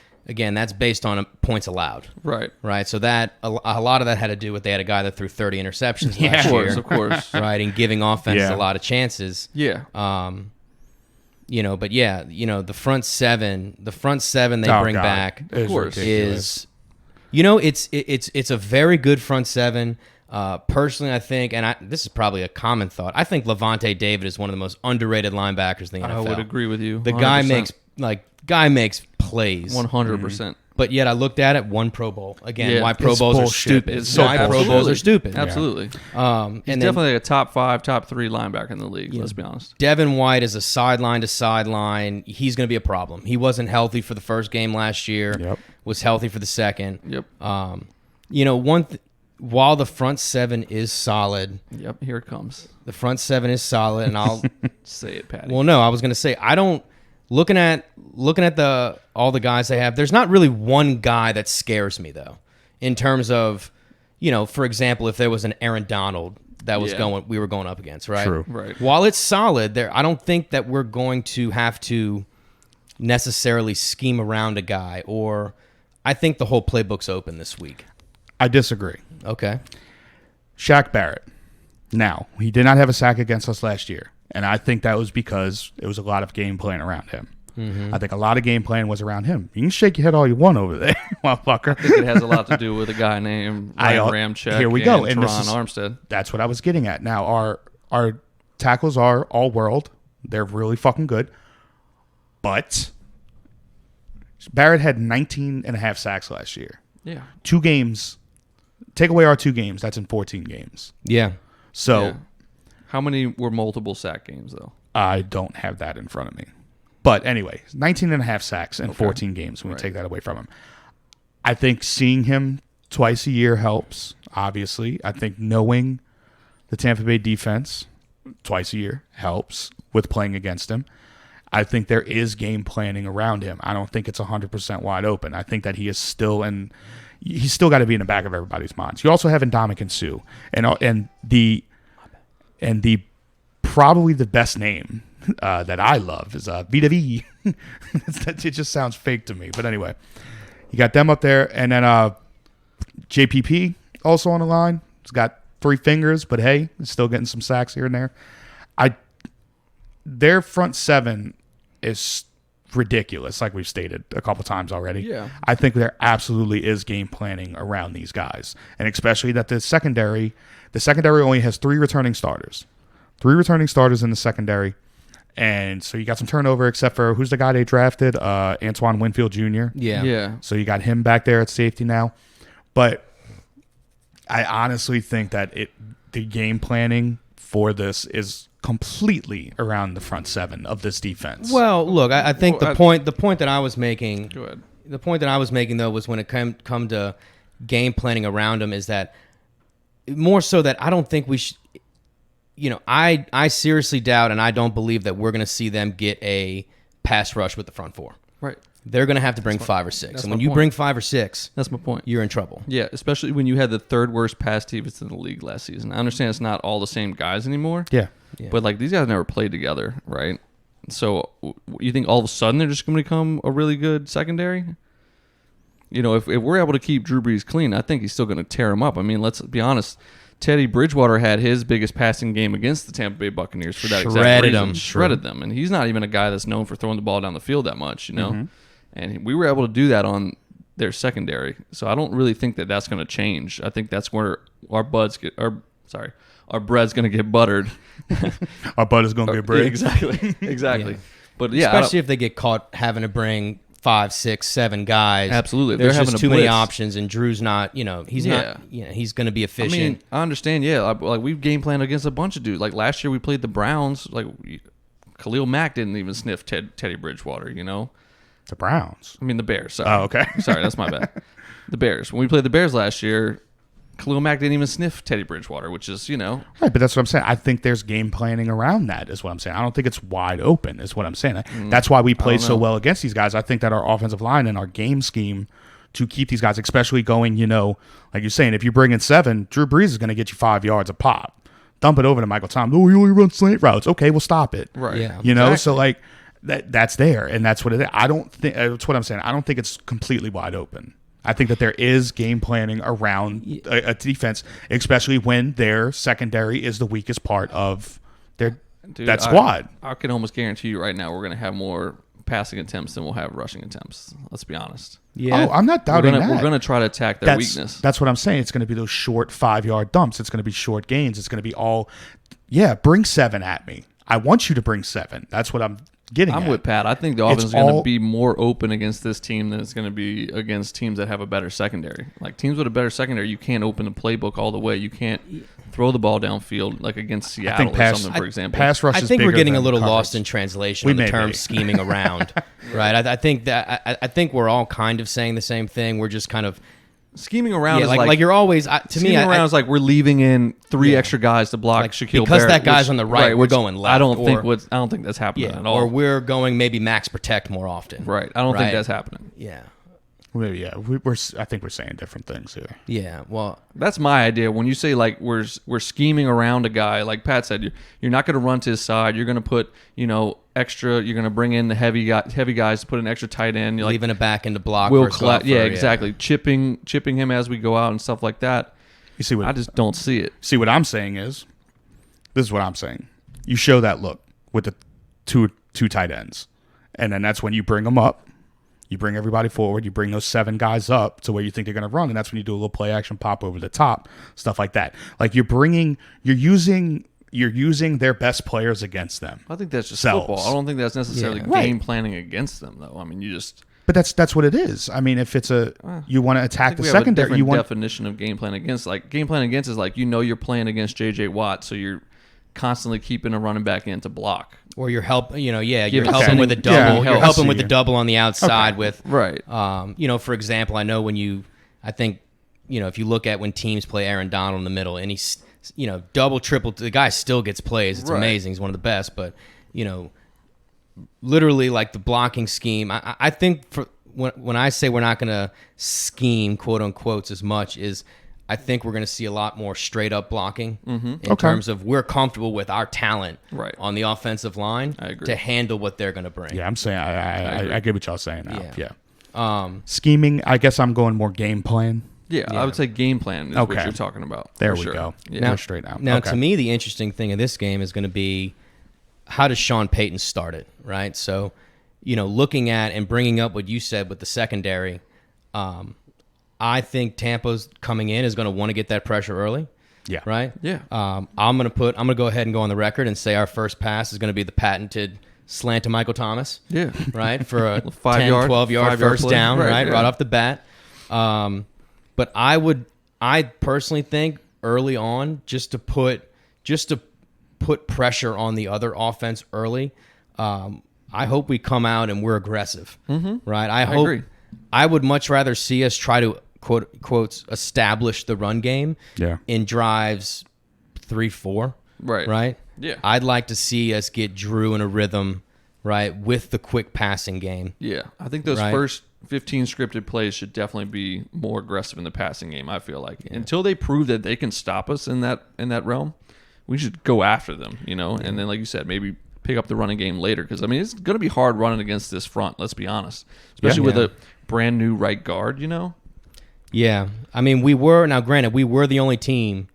based on points allowed. Right. So that a lot of that had to do with they had a guy that threw 30 interceptions last year. Of course. Right, and giving offenses a lot of chances. Yeah. The front seven they bring back of course is it's a very good front seven. Personally, I think, and this is probably a common thought, I think Levante David is one of the most underrated linebackers in the NFL. I would agree with you. The 100%. guy makes plays. 100%. But yet I looked at it, 1 Pro Bowl. Again, why Pro It's Bowls bullshit. are stupid. It's so why Pro bullshit. Bowls are stupid. Absolutely. And He's then definitely a top 5, top 3 linebacker in the league, let's be honest. Devin White is a sideline to sideline. He's going to be a problem. He wasn't healthy for the first game last year. Yep. Was healthy for the second. Yep. While the front seven is solid. Yep, here it comes. The front seven is solid, and I'll say it, Patty. Well, no, I was going to say I don't looking at all the guys they have, there's not really one guy that scares me though. In terms of, for example, if there was an Aaron Donald that was we were going up against, right? True. Right. While it's solid, I don't think that we're going to have to necessarily scheme around a guy, or I think the whole playbook's open this week. I disagree. Okay. Shaq Barrett. Now, he did not have a sack against us last year, and I think that was because it was a lot of game plan around him. I think a lot of game plan was around him. You can shake your head all you want over there, motherfucker. I think it has a lot to do with a guy named Ryan Ramczyk. Here we go. And And Teron Armstead. That's what I was getting at. Now, our tackles are all world. They're really fucking good. But Barrett had 19 and a half sacks last year. Yeah. 2 games. Take away our 2 games. That's in 14 games. Yeah. So Yeah. How many were multiple sack games, though? I don't have that in front of me. But anyway, 19 and a half sacks in 14 games when we take that away from him. I think seeing him twice a year helps, obviously. I think knowing the Tampa Bay defense twice a year helps with playing against him. I think there is game planning around him. I don't think it's 100% wide open. I think that he is still he's still got to be in the back of everybody's minds. You also have Ndamukong Suh, and the probably the best name that I love is Vita V. It just sounds fake to me. But anyway, you got them up there. And then JPP also on the line. He's got 3 fingers, but hey, he's still getting some sacks here and there. Their front 7 is ridiculous, like we've stated a couple times already. Yeah. I think there absolutely is game planning around these guys. And especially that the secondary only has 3 returning starters. 3 returning starters in the secondary. And so you got some turnover, except for who's the guy they drafted? Antoine Winfield Jr. Yeah. Yeah. So you got him back there at safety now. But I honestly think that the game planning for this is completely around the front 7 of this defense. Well, look, I think the point that I was making. Go ahead. The point that I was making though was when it come to game planning around him is that more so that I don't think we should. I seriously doubt, and I don't believe that we're going to see them get a pass rush with the front 4. Right. They're going to have to bring 5 or 6. that's And when my you point. bring 5 or 6, That's my point. you're in trouble. Yeah, especially when you had the 3rd worst pass defense in the league last season. I understand it's not all the same guys anymore. yeah. But like these guys never played together, right? So you think all of a sudden they're just going to become a really good secondary? If we're able to keep Drew Brees clean, I think he's still going to tear him up. I mean, let's be honest. Teddy Bridgewater had his biggest passing game against the Tampa Bay Buccaneers for that exact reason. Shredded them. And he's not even a guy that's known for throwing the ball down the field that much, And we were able to do that on their secondary. So I don't really think that that's going to change. I think that's where our bread's going to get buttered. Our butt is going to get bread. Exactly. Yeah. But yeah, Especially if they get caught having to bring 5, 6, 7 guys. Absolutely. There's They're just having too a many blitz. options, and Drew's not, he's not, he's going to be I efficient. mean, I understand. Yeah, like we've game planned against a bunch of dudes. Like last year, we played the Browns. Like Khalil Mack didn't even sniff Teddy Bridgewater. The Browns. I mean the Bears. Sorry. Oh, okay. Sorry, that's my bad. The Bears. When we played the Bears last year, Khalil Mack didn't even sniff Teddy Bridgewater, which is Right, but that's what I'm saying. I think there's game planning around that, is what I'm saying. I don't think it's wide open, is what I'm saying. That's why we played so well against these guys. I think that our offensive line and our game scheme to keep these guys, especially going, like you're saying, if you bring in 7, Drew Brees is going to get you 5 yards a pop. Dump it over to Michael Thomas. Oh, he only runs slant routes. Okay, we'll stop it. right. Yeah. So like that's there, and that's what it is. I don't think that's what I'm saying. I don't think it's completely wide open. I think that there is game planning around a defense, especially when their secondary is the weakest part of that squad. I can almost guarantee you right now we're going to have more passing attempts than we'll have rushing attempts. Let's be honest. Yeah. Oh, I'm not doubting that. We're going to try to attack their weakness. That's what I'm saying. It's going to be those short 5-yard dumps. It's going to be short gains. It's going to be all, bring 7 at me. I want you to bring 7. That's what I'm getting I'm at. with Pat. I think the offense is going to be more open against this team than it's going to be against teams that have a better secondary. Like teams with a better secondary, you can't open the playbook all the way. You can't throw the ball downfield like against Seattle or something, for example. Pass rush I is think we're bigger getting a than little coverage. lost in translation We on the may term be. scheming around, right? I think we're all kind of saying the same thing. We're just kind of scheming around Yeah, is like you're always to scheming me. around is like we're leaving in 3 extra guys to block Shaquille because Barrett, that guy's which- on the right, we're which going left. I don't think that's happening Yeah, at all. or we're going maybe max protect more often. Right. I don't think Right. that's happening. Yeah. Well, yeah, I think we're saying different things here. Yeah. Well, That's my idea. When you say like we're scheming around a guy, like Pat said, you're not going to run to his side. You're going to put extra. You're going to bring in the heavy guys to put an extra tight end. You're leaving it back into block. Will versus buffer, yeah, exactly. Chipping him as we go out and stuff like that. You see what I just don't see it. See what I'm saying is, this is what I'm saying. You show that look with the two tight ends, and then that's when you bring them up. You bring everybody forward. You bring those 7 guys up to where you think they're going to run, and that's when you do a little play action pop over the top, stuff like that. Like you're using their best players against them. I think that's just Selves. football. I don't think that's necessarily Right. game planning against them, though. I mean, you just. But that's what it is. I mean, if it's you want to attack the we have a secondary, different you want definition of game plan against. Like game plan against is like you're playing against J.J. Watt, so you're constantly keeping a running back in to block. or you're helping Okay. helping with the double. Yeah, You're I helping see with the you. double on the outside with Right. For example, I know I think if you look at when teams play Aaron Donald in the middle and he's double triple, the guy still gets plays. It's Right. amazing. He's one of the best, but literally like the blocking scheme. I think when I say we're not going to scheme quote unquote as much is. I think we're going to see a lot more straight up blocking in terms of we're comfortable with our talent on the offensive line to handle what they're going to bring. Yeah, I'm saying I get what y'all saying now. Yeah. Scheming. I guess I'm going more game plan. Yeah, I would say game plan is what you're talking about. There for we sure. go. Yeah. We're straight now. Now, Okay. to me, the interesting thing in this game is going to be how does Sean Payton start it, right? So, looking at and bringing up what you said with the secondary, I think Tampa's coming in is going to want to get that pressure early. Yeah. Right. Yeah. I'm going to go ahead and go on the record and say our first pass is going to be the patented slant to Michael Thomas. Yeah. Right. For a 5 yard, 12-yard first play. down. Right yeah. off the bat. But I personally think early on just to put pressure on the other offense early. I hope we come out and we're aggressive. Mm-hmm. Right. I hope. agree. I would much rather see us try to quotes establish the run game in drives 3-4. Right. Yeah. I'd like to see us get Drew in a rhythm, right, with the quick passing game. Yeah. I think those first 15 scripted plays should definitely be more aggressive in the passing game, I feel like. Until they prove that they can stop us in that realm, we should go after them, and then like you said, maybe pick up the running game later because it's going to be hard running against this front, let's be honest. Especially with a brand new right guard, Yeah. we were the only team.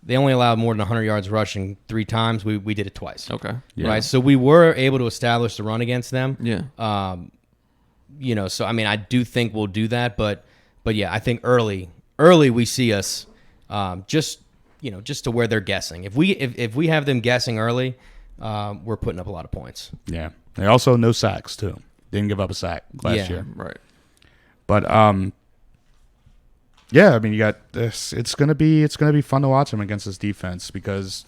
They only allowed more than 100 yards rushing 3 times. We did it twice. Okay. Yeah. Right. So we were able to establish the run against them. Yeah. So I do think we'll do that, but yeah, I think early we see us just to where they're guessing. If we have them guessing early, we're putting up a lot of points. Yeah. They also no sacks too. Didn't give up a sack last year. Right. But you got this. It's gonna be fun to watch them against this defense because,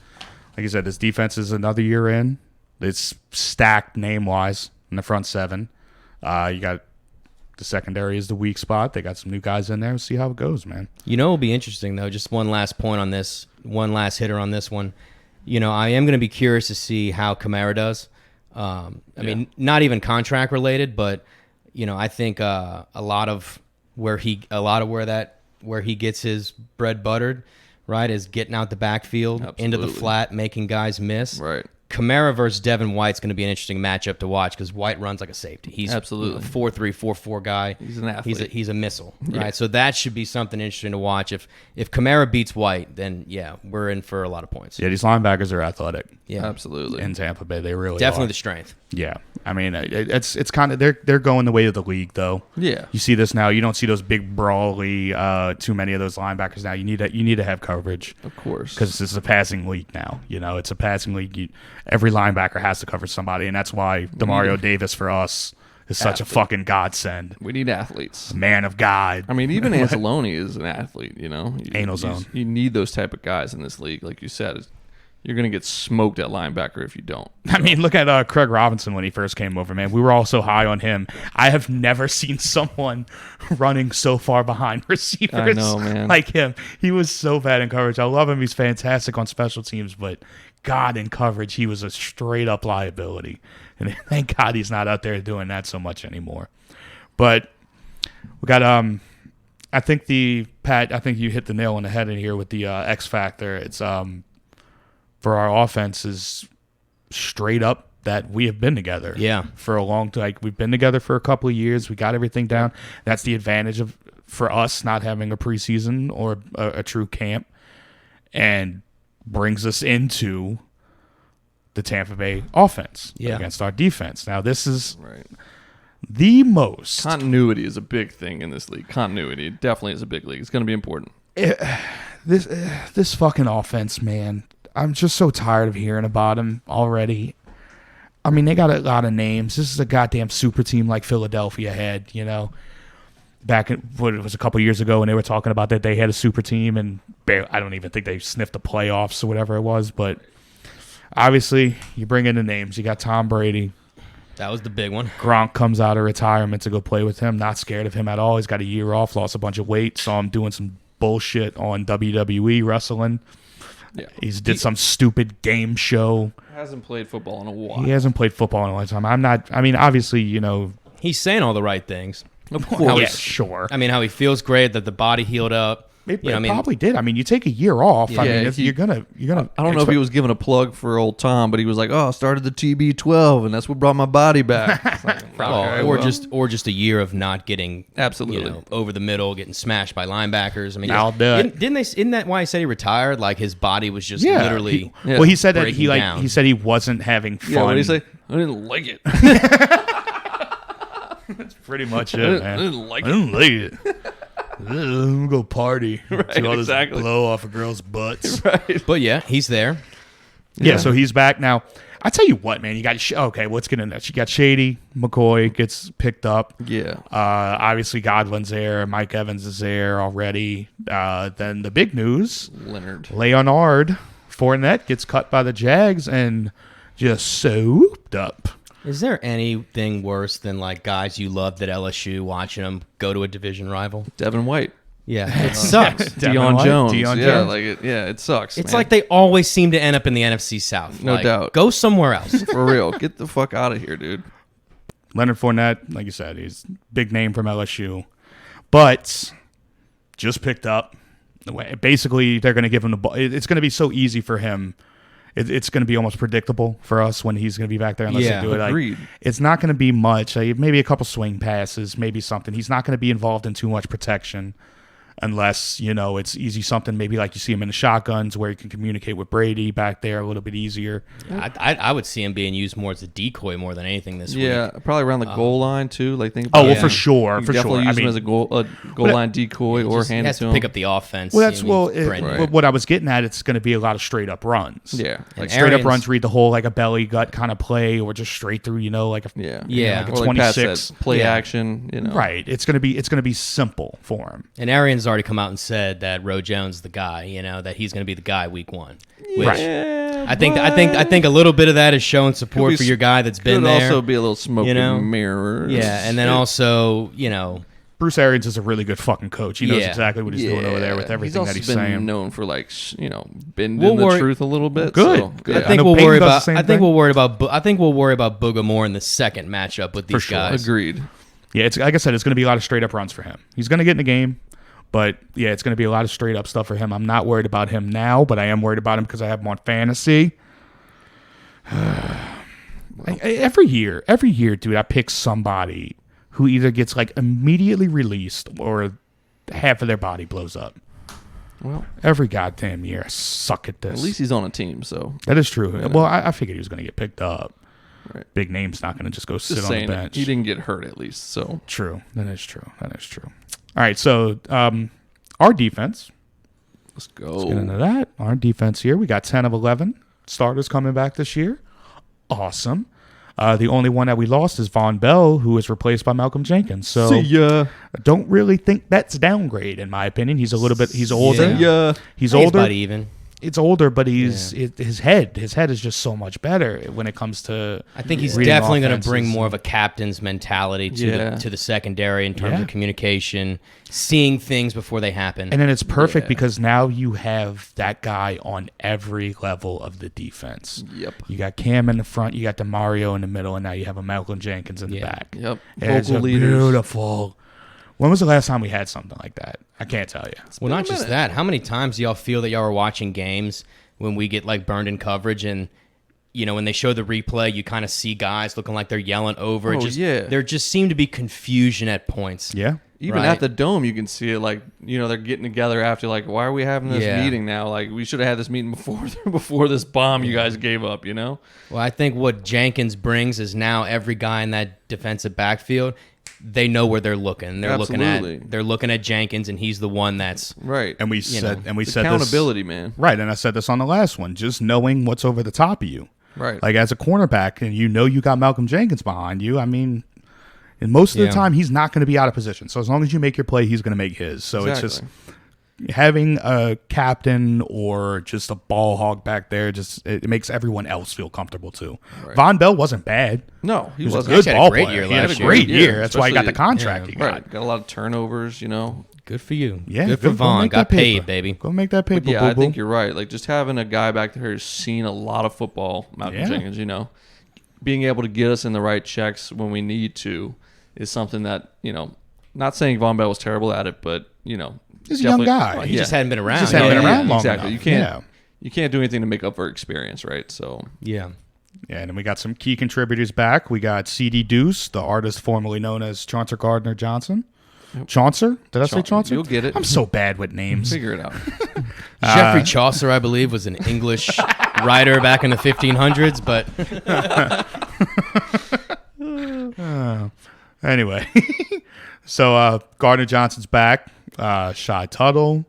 like you said, this defense is another year in. It's stacked name wise in the front 7. You got the secondary is the weak spot. They got some new guys in there. We'll see how it goes, man. It'll be interesting though. Just one last point on this. One last hitter on this one. I am going to be curious to see how Kamara does. I mean, not even contract related, but I think a lot of where he gets his bread buttered, right, is getting out the backfield into the flat, making guys miss. Right. Kamara versus Devin White's going to be an interesting matchup to watch because White runs like a safety. He's absolutely 4-3, 4-4 guy. He's an athlete. He's a missile, right? So that should be something interesting to watch. If Kamara beats White, then we're in for a lot of points. Yeah, these linebackers are athletic. Yeah, absolutely. In Tampa Bay, they really definitely are. the strength. Yeah, it's kind of they're going the way of the league though. Yeah, you see this now. You don't see those big brawly too many of those linebackers now. You need to have coverage, of course, because this is a passing league now. It's a passing league. Every linebacker has to cover somebody, and that's why Demario Davis for us is such a fucking godsend. We need athletes, man of God. Even Anzalone is an athlete. Anal zone. You need those type of guys in this league, like you said. you're going to get smoked at linebacker if you don't. I mean, look at Craig Robinson when he first came over, man. We were all so high on him. I have never seen someone running so far behind receivers I know, man. like him. He was so bad in coverage. I love him. He's fantastic on special teams, but God, in coverage, he was a straight-up liability. And thank God he's not out there doing that so much anymore. But we got I think you hit the nail on the head in here with the X factor. It's for our offense is straight up that we have been together. For a long time. Like, we've been together for a couple of years. We got everything down. That's the advantage for us not having a preseason or a true camp, and brings us into the Tampa Bay offense against our defense. Now, this is the most continuity is a big thing in this league. Continuity definitely is a big league. It's going to be important. This fucking offense, man. I'm just so tired of hearing about him already. I mean, they got a lot of names. This is a goddamn super team like Philadelphia had, back in, what it was a couple years ago when they were talking about that they had a super team, and I don't even think they sniffed the playoffs or whatever it was. But obviously, you bring in the names. You got Tom Brady. That was the big one. Gronk comes out of retirement to go play with him. Not scared of him at all. He's got a year off, lost a bunch of weight. Saw him doing some bullshit on WWE wrestling. Yeah. He did some stupid game show. Hasn't played football in a while. He hasn't played football in a long time. Obviously, he's saying all the right things. Of course. Yeah, sure. I mean, how he feels great, that the body healed up. It probably did. I mean, you take a year off. Yeah, you're gonna. I don't know if he was giving a plug for old Tom, but he was like, "Oh, I started the TB12, and that's what brought my body back." Or just a year of not getting absolutely over the middle, getting smashed by linebackers. I mean, isn't that why he said he retired? Like, his body was just literally. He said that he said he wasn't having fun. Yeah, what did he say? I didn't like it. That's pretty much it, man. I didn't like it. I'm gonna go party. Right, do all exactly. this blow off of girls' butts. Right. But yeah, he's there. Yeah, so he's back now. I tell you what, man. You got let's get into that. You got Shady McCoy gets picked up. Yeah. Obviously Godwin's there. Mike Evans is there already. Then the big news: Leonard Fournette gets cut by the Jags and just souped up. Is there anything worse than like guys you loved at LSU watching them go to a division rival? Devin White. Yeah, it sucks. Deion Jones. Jones. It sucks. It's like they always seem to end up in the NFC South. No doubt. Go somewhere else. For real. Get the fuck out of here, dude. Leonard Fournette, like you said, he's a big name from LSU, but just picked up. Basically, they're going to give him the ball. It's going to be so easy for him. It's going to be almost predictable for us when he's going to be back there unless they do it. Agreed. It's not going to be much. Maybe a couple swing passes, maybe something. He's not going to be involved in too much protection unless, it's easy something maybe like you see him in the shotguns where he can communicate with Brady back there a little bit easier. I would see him being used more as a decoy more than anything this week. Yeah, probably around the goal line too. Like think. For sure. Definitely use him as a goal line decoy or hand it to him. Pick up the offense. Well, what I was getting at, it's going to be a lot of straight up runs. Yeah, like straight up runs, read the hole like a belly gut kind of play, or just straight through. Like a like a 26 play action. Right. It's going to be simple for him. And Arians already come out and said that Ro Jones is the guy, that he's going to be the guy week one. Which I think a little bit of that is showing support for your guy that's been there. Could also be a little smoke and mirrors. Yeah, and then also, Bruce Arians is a really good fucking coach. He knows exactly what he's doing over there with everything that he's saying. He's been known for bending the truth a little bit. Good. So, I think we'll worry about. I think we'll worry about Booga more in the second matchup with these guys. Agreed. Yeah, it's like I said, it's going to be a lot of straight up runs for him. He's going to get in the game. But, yeah, it's going to be a lot of straight-up stuff for him. I'm not worried about him now, but I am worried about him because I have him on fantasy. Every year, dude, I pick somebody who either gets, immediately released or half of their body blows up. Well, every goddamn year, I suck at this. At least he's on a team, so. That is true. Yeah. Well, I figured he was going to get picked up. Right. Big name's not going to just go sit on the bench. He didn't get hurt, at least, so. True. That is true. All right, so our defense. Let's go. Let's get into that. Our defense here. We got 10 of 11 starters coming back this year. Awesome. The only one that we lost is Von Bell, who was replaced by Malcolm Jenkins. So I don't really think that's a downgrade, in my opinion. He's a little bit. He's older. He's older. About even. it's older, but his head is just so much better when it comes to. I think he's reading definitely going to offenses. bring more of a captain's mentality to the secondary in terms of communication, seeing things before they happen. And then it's perfect because now you have that guy on every level of the defense. Yep. You got Cam in the front, you got DeMario in the middle, and now you have a Malcolm Jenkins in the back. Yep. It's Vocal leaders. beautiful. When was the last time we had something like that? I can't tell you. Well, not just that. How many times do y'all feel that y'all are watching games when we get like burned in coverage and, you know, when they show the replay, you kind of see guys looking like they're yelling over. There just seem to be confusion at points. Yeah. Even at the Dome, you can see it. Like, you know, they're getting together after, like, why are we having this meeting now? Like, we should have had this meeting before this bomb you guys gave up, you know? Well, I think what Jenkins brings is now every guy in that defensive backfield, they know where they're looking. They're looking at Jenkins, and he's the one that's right. And we said accountability, man. Right, and I said this on the last one. Just knowing what's over the top of you. Right. Like as a cornerback, and you know you got Malcolm Jenkins behind you. I mean, and most of the time he's not going to be out of position. So as long as you make your play, he's going to make his. So it's just having a captain or just a ball hog back there. It makes everyone else feel comfortable too. Right. Von Bell wasn't bad. No, he wasn't. A good ball player. Year he had a last great year. year. That's why he got the contract he got. Right. Got a lot of turnovers, you know. good for you. Yeah, good for Vaughn. Got paid, baby. Go make that paper. Yeah, I think you're right. Like just having a guy back there who's seen a lot of football, Malcolm Jenkins, you know, being able to get us in the right checks when we need to is something that, you know, not saying Von Bell was terrible at it, but, you know, he's a young guy. Well, he just hadn't been around. Long exactly. enough. You can't do anything to make up for experience, right? So yeah. Yeah, and then we got some key contributors back. We got CD Deuce, the artist formerly known as Chauncey Gardner Johnson. Chaucer? Did I say Chaucer? You'll get it. I'm so bad with names. Figure it out. Jeffrey Chaucer, I believe, was an English writer back in the 1500s, but anyway. So Gardner Johnson's back. Shy Tuttle,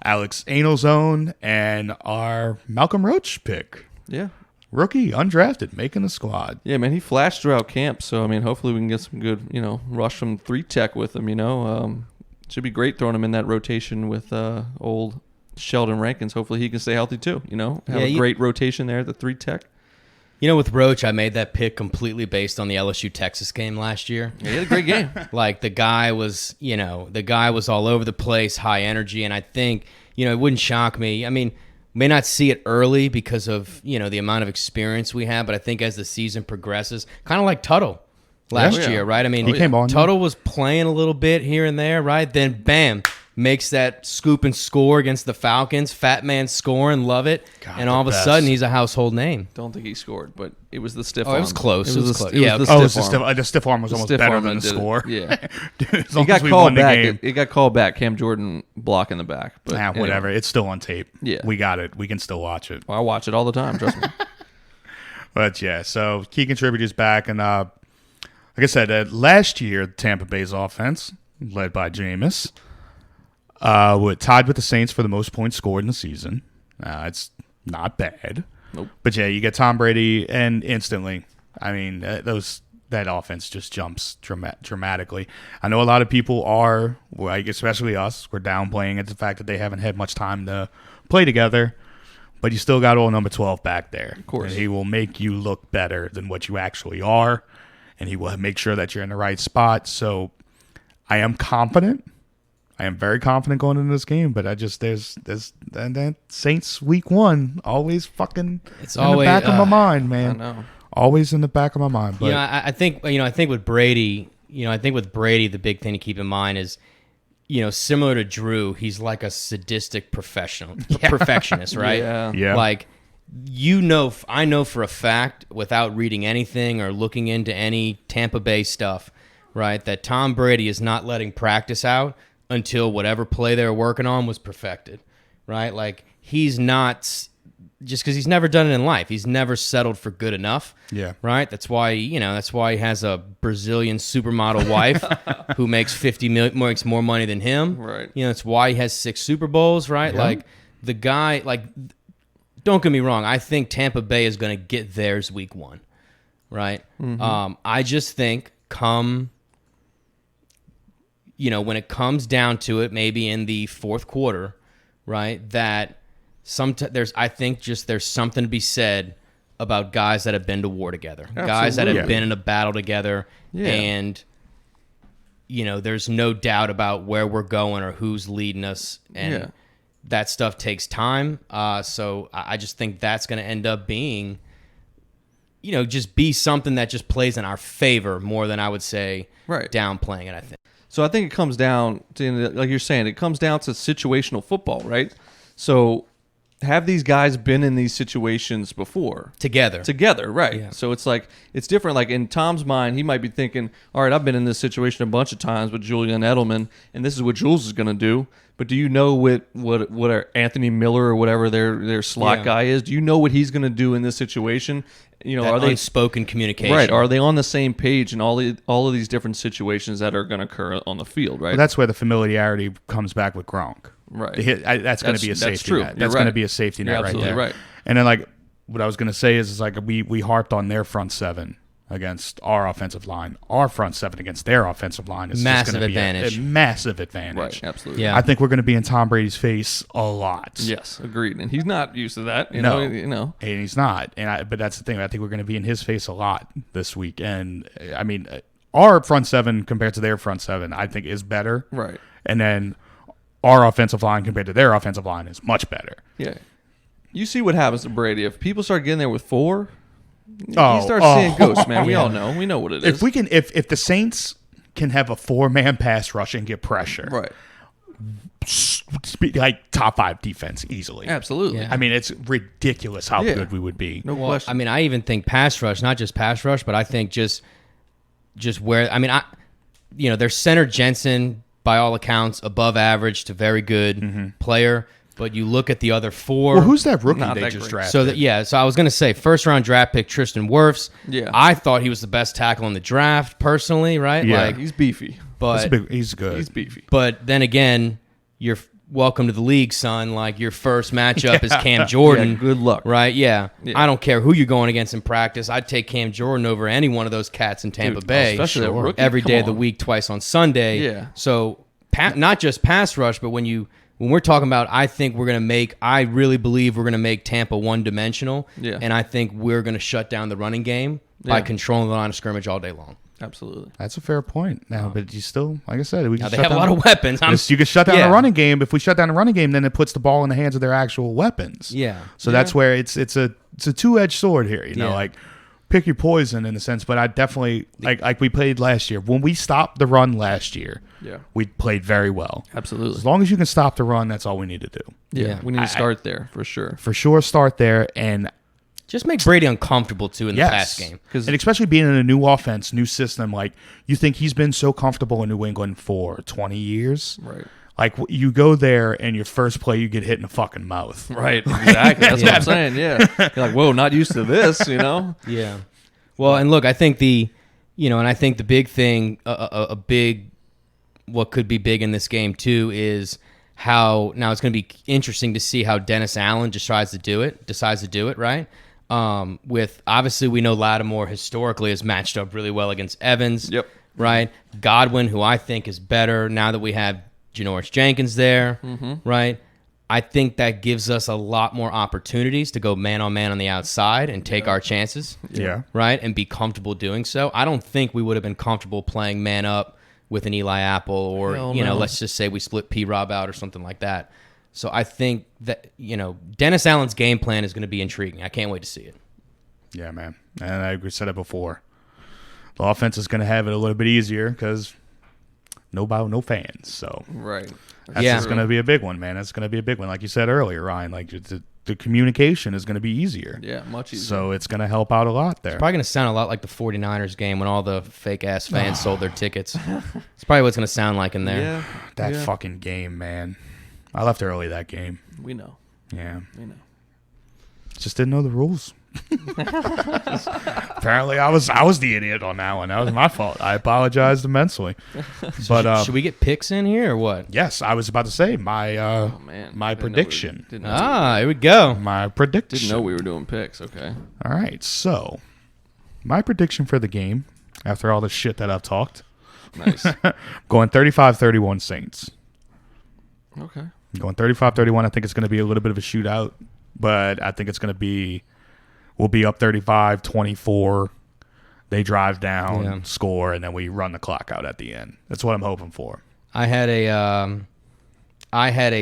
Alex Anelzone, and our Malcolm Roach pick. Yeah. Rookie, undrafted, making the squad. Yeah, man, he flashed throughout camp. So, I mean, hopefully we can get some good, you know, rush from 3-tech with him, you know. Should be great throwing him in that rotation with old Sheldon Rankins. Hopefully he can stay healthy too, you know. Have a great rotation there at the 3-tech. You know, with Roach, I made that pick completely based on the LSU-Texas game last year. Yeah, he had a great game. Like, the guy was all over the place, high energy, and I think, you know, it wouldn't shock me. I mean, may not see it early because of, you know, the amount of experience we have, but I think as the season progresses, kind of like Tuttle last year, right? I mean, he came on. Tuttle was playing a little bit here and there, right? Then, bam, makes that scoop and score against the Falcons. Fat man scoring, love it. God, and all of a sudden, he's a household name. Don't think he scored, but it was the stiff arm. It was close. It was close. The stiff arm was almost better than the score. Yeah. Dude, He got called back. It got called back. Cam Jordan blocking the back. But whatever. Anyway. It's still on tape. Yeah. We got it. We can still watch it. Well, I watch it all the time. Trust me. But yeah, so key contributors back. And like I said, last year, Tampa Bay's offense, led by Jameis, tied with the Saints for the most points scored in the season. It's not bad. Nope. But yeah, you get Tom Brady, and instantly, I mean, that offense just jumps dramatically. I know a lot of people are, like, especially us, we're downplaying it, the fact that they haven't had much time to play together. But you still got old number 12 back there. Of course. And he will make you look better than what you actually are, and he will make sure that you're in the right spot. So I am confident. I am very confident going into this game, but there's that Saints week 1 always fucking It's in always, the back of my mind, man. I know. Always in the back of my mind. But I think with Brady, the big thing to keep in mind is, you know, similar to Drew, he's like a sadistic perfectionist, right? Yeah. Like, you know, I know for a fact, without reading anything or looking into any Tampa Bay stuff, right, that Tom Brady is not letting practice out until whatever play they're working on was perfected, right? Like, he's not, just because he's never done it in life, he's never settled for good enough. Yeah. Right? That's why he has a Brazilian supermodel wife who makes makes more money than him. Right. You know, that's why he has 6 Super Bowls, right? Yeah. Like, the guy, like, don't get me wrong, I think Tampa Bay is going to get theirs week 1, right? Mm-hmm. I just think when it comes down to it, maybe in the fourth quarter, right, that I think there's something to be said about guys that have been to war together, guys that have been in a battle together, and there's no doubt about where we're going or who's leading us, and that stuff takes time. So I just think that's going to end up being, just be something that just plays in our favor more than I would say downplaying it, I think. So I think it comes down to, like you're saying, it comes down to situational football, right? So have these guys been in these situations before? Together, right. Yeah. So it's like, it's different. Like in Tom's mind, he might be thinking, all right, I've been in this situation a bunch of times with Julian Edelman, and this is what Jules is going to do. But do you know what Anthony Miller or whatever their slot guy is? Do you know what he's going to do in this situation? Are they unspoken communication? Right. Are they on the same page in all of these different situations that are going to occur on the field? Right. Well, that's where the familiarity comes back with Gronk. Right. That's going to be a safety net. That's going to be a safety net right there. Right. And then like what I was going to say is like we harped on their front seven against our offensive line. Our front seven against their offensive line is massive advantage. A massive advantage. Right, absolutely. Yeah. I think we're going to be in Tom Brady's face a lot. Yes, agreed. And he's not used to that. You know. And he's not. But that's the thing. I think we're going to be in his face a lot this week. And I mean, our front seven compared to their front seven, I think is better. Right. And then our offensive line compared to their offensive line is much better. Yeah. You see what happens to Brady if people start getting there with 4. He starts seeing ghosts, man. We all know. We know what it is. If the Saints can have a 4-man pass rush and get pressure, right? Like top 5 defense easily. Absolutely. Yeah. I mean, it's ridiculous how good we would be. No question. I mean, I even think pass rush, not just pass rush, but I think just where. I mean, there's center Jensen, by all accounts, above average to very good player. But you look at the other 4. Well, who's that rookie they just drafted? So I was going to say, first-round draft pick Tristan Wirfs. Yeah. I thought he was the best tackle in the draft, personally, right? Yeah. He's beefy. But he's good. He's beefy. But then again, you're welcome to the league, son. Like, your first matchup is Cam Jordan. Yeah, good luck. Right? Yeah. I don't care who you're going against in practice. I'd take Cam Jordan over any one of those cats in Tampa Bay. Especially that rookie. Every day of the week, twice on Sunday. Yeah. So, not just pass rush, but when we're talking about, I really believe we're going to make Tampa one-dimensional, and I think we're going to shut down the running game by controlling the line of scrimmage all day long. Absolutely. That's a fair point. Now, but you still, like I said, they have a lot of weapons. You can shut down the running game. If we shut down the running game, then it puts the ball in the hands of their actual weapons. Yeah. So that's where it's a two-edged sword here. You know, like pick your poison in a sense. But I definitely like we played last year. When we stopped the run last year, we played very well. Absolutely. As long as you can stop the run, that's all we need to do. Yeah. We need to start there for sure. For sure, start there and. Just make Brady uncomfortable, too, in the pass game. And especially being in a new offense, new system. Like, you think he's been so comfortable in New England for 20 years? Right. Like, you go there, and your first play, you get hit in the fucking mouth. Right, exactly. That's what I'm saying, yeah. You're like, whoa, not used to this, Yeah. Well, and look, I think the big thing, what could be big in this game, too, is how, now it's going to be interesting to see how Dennis Allen decides to do it, right? With obviously we know Lattimore historically has matched up really well against Evans. Yep. Right. Godwin, who I think is better now that we have Janoris Jenkins there. Right. I think that gives us a lot more opportunities to go man on man on the outside and take our chances. Yeah. Right. And be comfortable doing so. I don't think we would have been comfortable playing man up with an Eli Apple or let's just say we split P-Rob out or something like that. So I think that, Dennis Allen's game plan is going to be intriguing. I can't wait to see it. Yeah, man. And I said it before. The offense is going to have it a little bit easier because no fans. So right. That's going to be a big one, man. That's going to be a big one. Like you said earlier, Ryan, like the communication is going to be easier. Yeah, much easier. So it's going to help out a lot there. It's probably going to sound a lot like the 49ers game when all the fake-ass fans sold their tickets. It's probably what it's going to sound like in there. Yeah. That fucking game, man. I left early that game. We know. Yeah. We know. Just didn't know the rules. Apparently, I was the idiot on that one. That was my fault. I apologized immensely. But should we get picks in here or what? Yes, I was about to say my my prediction. Here we go. My prediction. Didn't know we were doing picks. Okay. All right. So, my prediction for the game, after all the shit that I've talked, nice. going 35-31 Saints. Okay. I'm going 35-31. I think it's going to be a little bit of a shootout, but I think we'll be up 35-24. They drive down, score, and then we run the clock out at the end. That's what I'm hoping for. I had a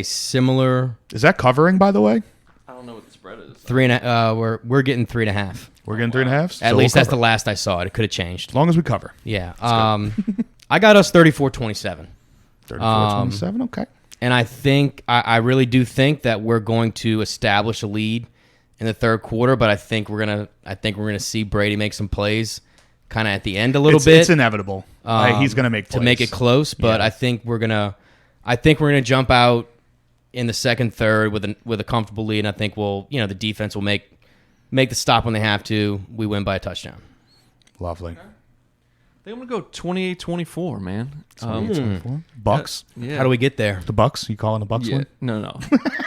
similar. Is that covering, by the way? I don't know what the spread is. 3.5. We're getting 3.5. We're getting 3.5. At least that's the last I saw it. It could have changed. As long as we cover. Yeah. I got us 34-27. 34-27. Okay. And I think I really do think that we're going to establish a lead in the third quarter, but I think we're gonna see Brady make some plays, kind of at the end a little bit. It's inevitable. He's gonna make plays to make it close, but I think we're gonna jump out in the second, third with a comfortable lead. And I think the defense will make the stop when they have to. We win by a touchdown. Lovely. I think I'm going to go 28-24, man. Bucs. Yeah. How do we get there? The Bucs. You calling the Bucs win? No.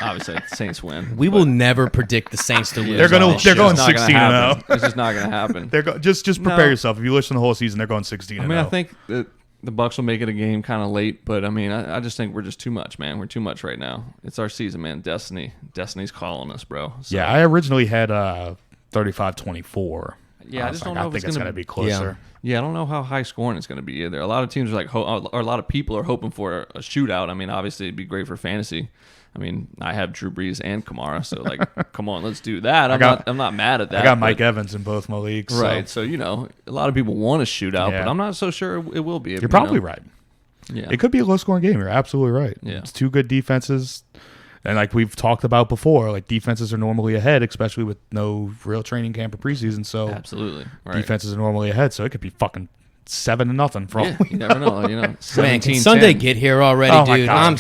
Obviously, the Saints win. We will never predict the Saints to lose. They're going 16-0. It's just not going to happen. Just prepare yourself. If you listen to the whole season, they're going 16-0. I mean, I think that the Bucs will make it a game kind of late, but I mean, I just think we're just too much, man. We're too much right now. It's our season, man. Destiny's calling us, bro. So, yeah, I originally had 35-24. Yeah, I just don't know I if think it's going to be closer. Yeah, I don't know how high scoring it's going to be either. A lot of teams are like, or a lot of people are hoping for a shootout. I mean, obviously it'd be great for fantasy. I mean, I have Drew Brees and Kamara, so like, come on, let's do that. I'm not mad at that. I got Mike Evans in both my leagues, right? So a lot of people want a shootout, but I'm not so sure it will be. You're probably right. Yeah, it could be a low scoring game. You're absolutely right. Yeah, it's two good defenses. And like we've talked about before, like defenses are normally ahead, especially with no real training camp or preseason. So absolutely, right. Defenses are normally ahead. So it could be fucking 7-0 for all. Yeah, you never know. Man, can Sunday get here already, dude? God, I'm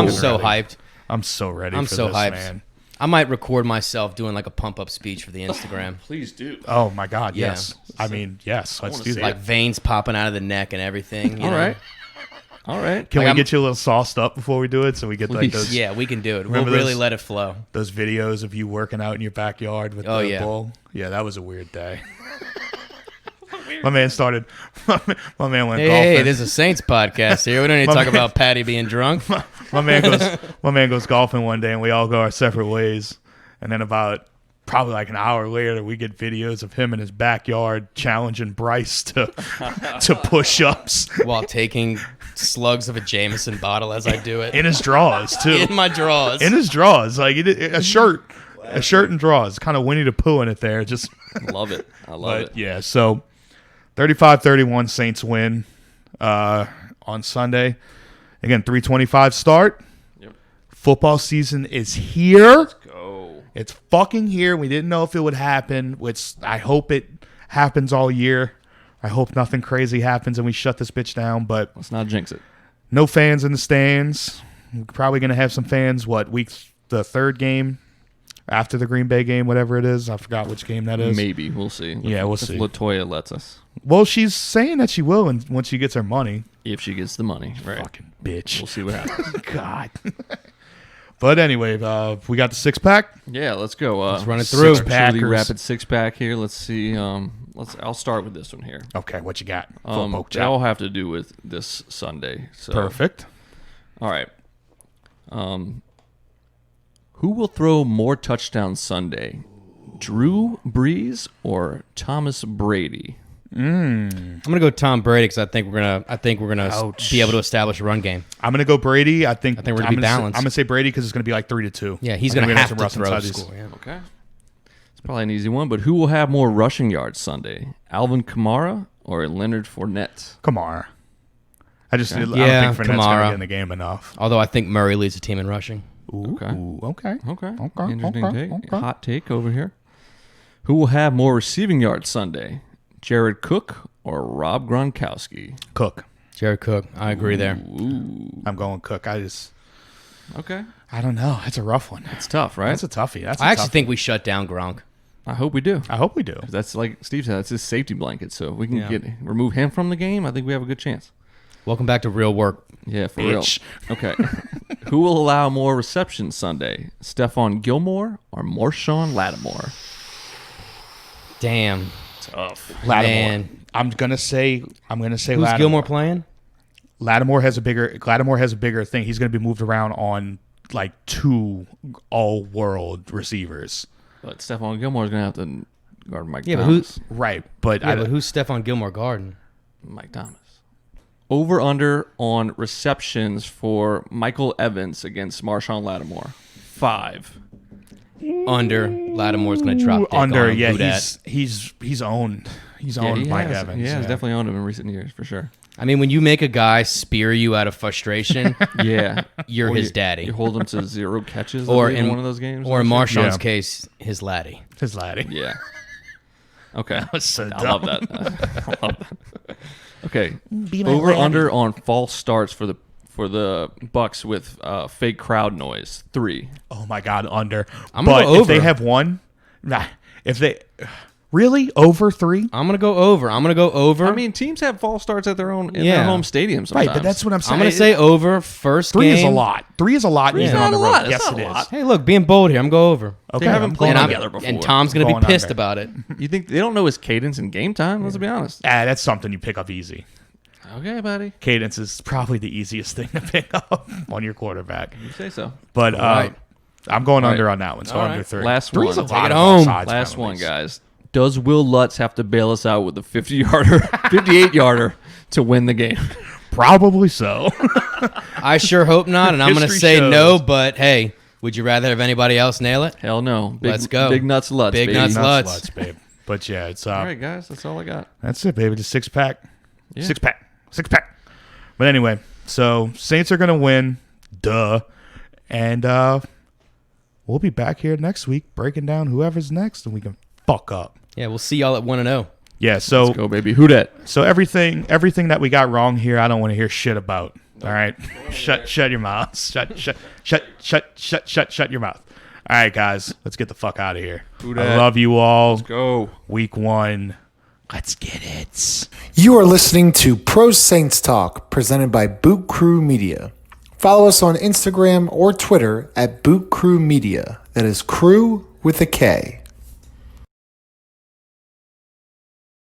so hyped. I'm so ready. I'm for so this, hyped. Man. I might record myself doing like a pump up speech for the Instagram. Please do. Oh my God, Yeah. yes. I mean, yes. Let's do that. Like veins popping out of the neck and everything. You know? All right. Can we get you a little sauced up before we do it, so we get like those? Yeah, we can do it. We'll really let it flow. Those videos of you working out in your backyard with the bull. Yeah, that was a weird day. My man started. My man went golfing. Hey, there's a Saints podcast here. We don't need to talk about Patty being drunk. My man goes golfing one day, and we all go our separate ways. And then about probably like an hour later, we get videos of him in his backyard challenging Bryce to push-ups while taking slugs of a Jameson bottle as I do it. In his drawers, too. In my drawers. In his drawers. Like a shirt and drawers. Kind of Winnie the Pooh in it there. Just love it. I love it. Yeah, so 35-31 Saints win on Sunday. Again, 3:25 start. Yep. Football season is here. Let's go. It's fucking here. We didn't know if it would happen, which I hope it happens all year. I hope nothing crazy happens and we shut this bitch down, but let's not jinx it. No fans in the stands. We're probably going to have some fans, the third game after the Green Bay game, whatever it is. I forgot which game that is. Maybe. We'll see. Yeah, we'll see. If LaToya lets us. Well, she's saying that she will once she gets her money. If she gets the money, right. Fucking bitch. We'll see what happens. God. But anyway, we got the 6-pack. Yeah, let's go. Let's run it through. Truly rapid 6-pack here. Let's see. I'll start with this one here. Okay, what you got? They all have to do with this Sunday. So. Perfect. All right. Who will throw more touchdowns Sunday? Drew Brees or Thomas Brady? I'm gonna go Tom Brady because I think we're gonna be able to establish a run game. I'm gonna go Brady. I think we're gonna be balanced. I'm gonna say Brady because it's gonna be like 3-2. Yeah, he's gonna have to throw the score. Yeah. Okay, it's probably an easy one. But who will have more rushing yards Sunday? Alvin Kamara or Leonard Fournette? Kamara. I don't think Fournette's gonna get in the game enough. Although I think Murray leads the team in rushing. Okay. Interesting take. Hot take over here. Who will have more receiving yards Sunday? Jared Cook or Rob Gronkowski? Cook. Jared Cook. I agree there. I'm going Cook. Okay. I don't know. It's a rough one. It's tough, right? That's a toughie. I actually think we shut down Gronk. I hope we do. I hope we do. That's like Steve said. That's his safety blanket. So if we can remove him from the game, I think we have a good chance. Welcome back to real work. Yeah, for real. Okay. Who will allow more receptions Sunday? Stephon Gilmore or Marshawn Lattimore? Damn. Tough. Lattimore. Man. I'm gonna say Who's Lattimore. Gilmore playing? Lattimore has a bigger thing. He's gonna be moved around on like 2 all-world receivers. But Stephon Gilmore's going to have to guard Mike Yeah, but Thomas. Right, but but who's Stephon Gilmore guarding? Mike Thomas. Over under on receptions for Michael Evans against Marshawn Lattimore. 5. Under. Lattimore's going to drop dick under. on him. Yeah, Who dat? he's owned. He's owned Mike Evans. Yeah, he's definitely owned him in recent years for sure. I mean, when you make a guy spear you out of frustration, Yeah, you're his daddy. You hold him to 0 catches, Or in in one of those games, Or in Marshawn's Yeah. case, his laddie. His laddie. Yeah. Okay. was so I love dumb. that. I love that. Okay. my Over laddie. under on false starts for the Bucs with fake crowd noise. 3. Oh my God, under. I'm gonna but go if they over. have one, if they really over 3. I'm going to go over. I mean, teams have false starts at their own in their Yeah. home stadium sometimes. Right, but that's what I'm saying. I'm going to say over. First 3 game. is a lot. 3 is a lot. is even not on the a road. lot. That's Yes, not it a is. lot. Hey, look, being bold here. I'm going over. Okay, They haven't played And, I'm- together before. and Tom's going to Going be pissed under. about it. You think they don't know his cadence in game time? Let's be honest. That's something you pick up easy. Okay, buddy. Cadence is probably the easiest thing to pick up on your quarterback. You say so. But right. I'm going All under right. on that one. So All under right. 3. Last 3 is a one. lot Take it of home. offsides Last penalties. one, guys. Does Will Lutz have to bail us out with a 50-yarder, 58-yarder to win the game? Probably so. I sure hope not, and I'm going to History say shows. no, but hey, would you rather have anybody else nail it? Hell no. Big, Let's go. Big nuts Lutz, Big baby. nuts Nuts Lutz. Lutz, babe. But yeah, it's All right, guys. That's all I got. that's it, baby. Just 6-pack. Yeah. 6-pack. But anyway, so Saints are gonna win. Duh. And we'll be back here next week breaking down whoever's next, and we can fuck up. Yeah, we'll see y'all at 1-0. Yeah. So Let's go, baby. Who dat? So everything that we got wrong here, I don't want to hear shit about. All right, shut your mouth. Shut your mouth. All right, guys, let's get the fuck out of here. I dat? love you all. Go. Week 1, let's get it. You are listening to Pro Saints Talk, presented by Boot Crew Media. Follow us on Instagram or Twitter at Boot Crew Media. That is crew with a K.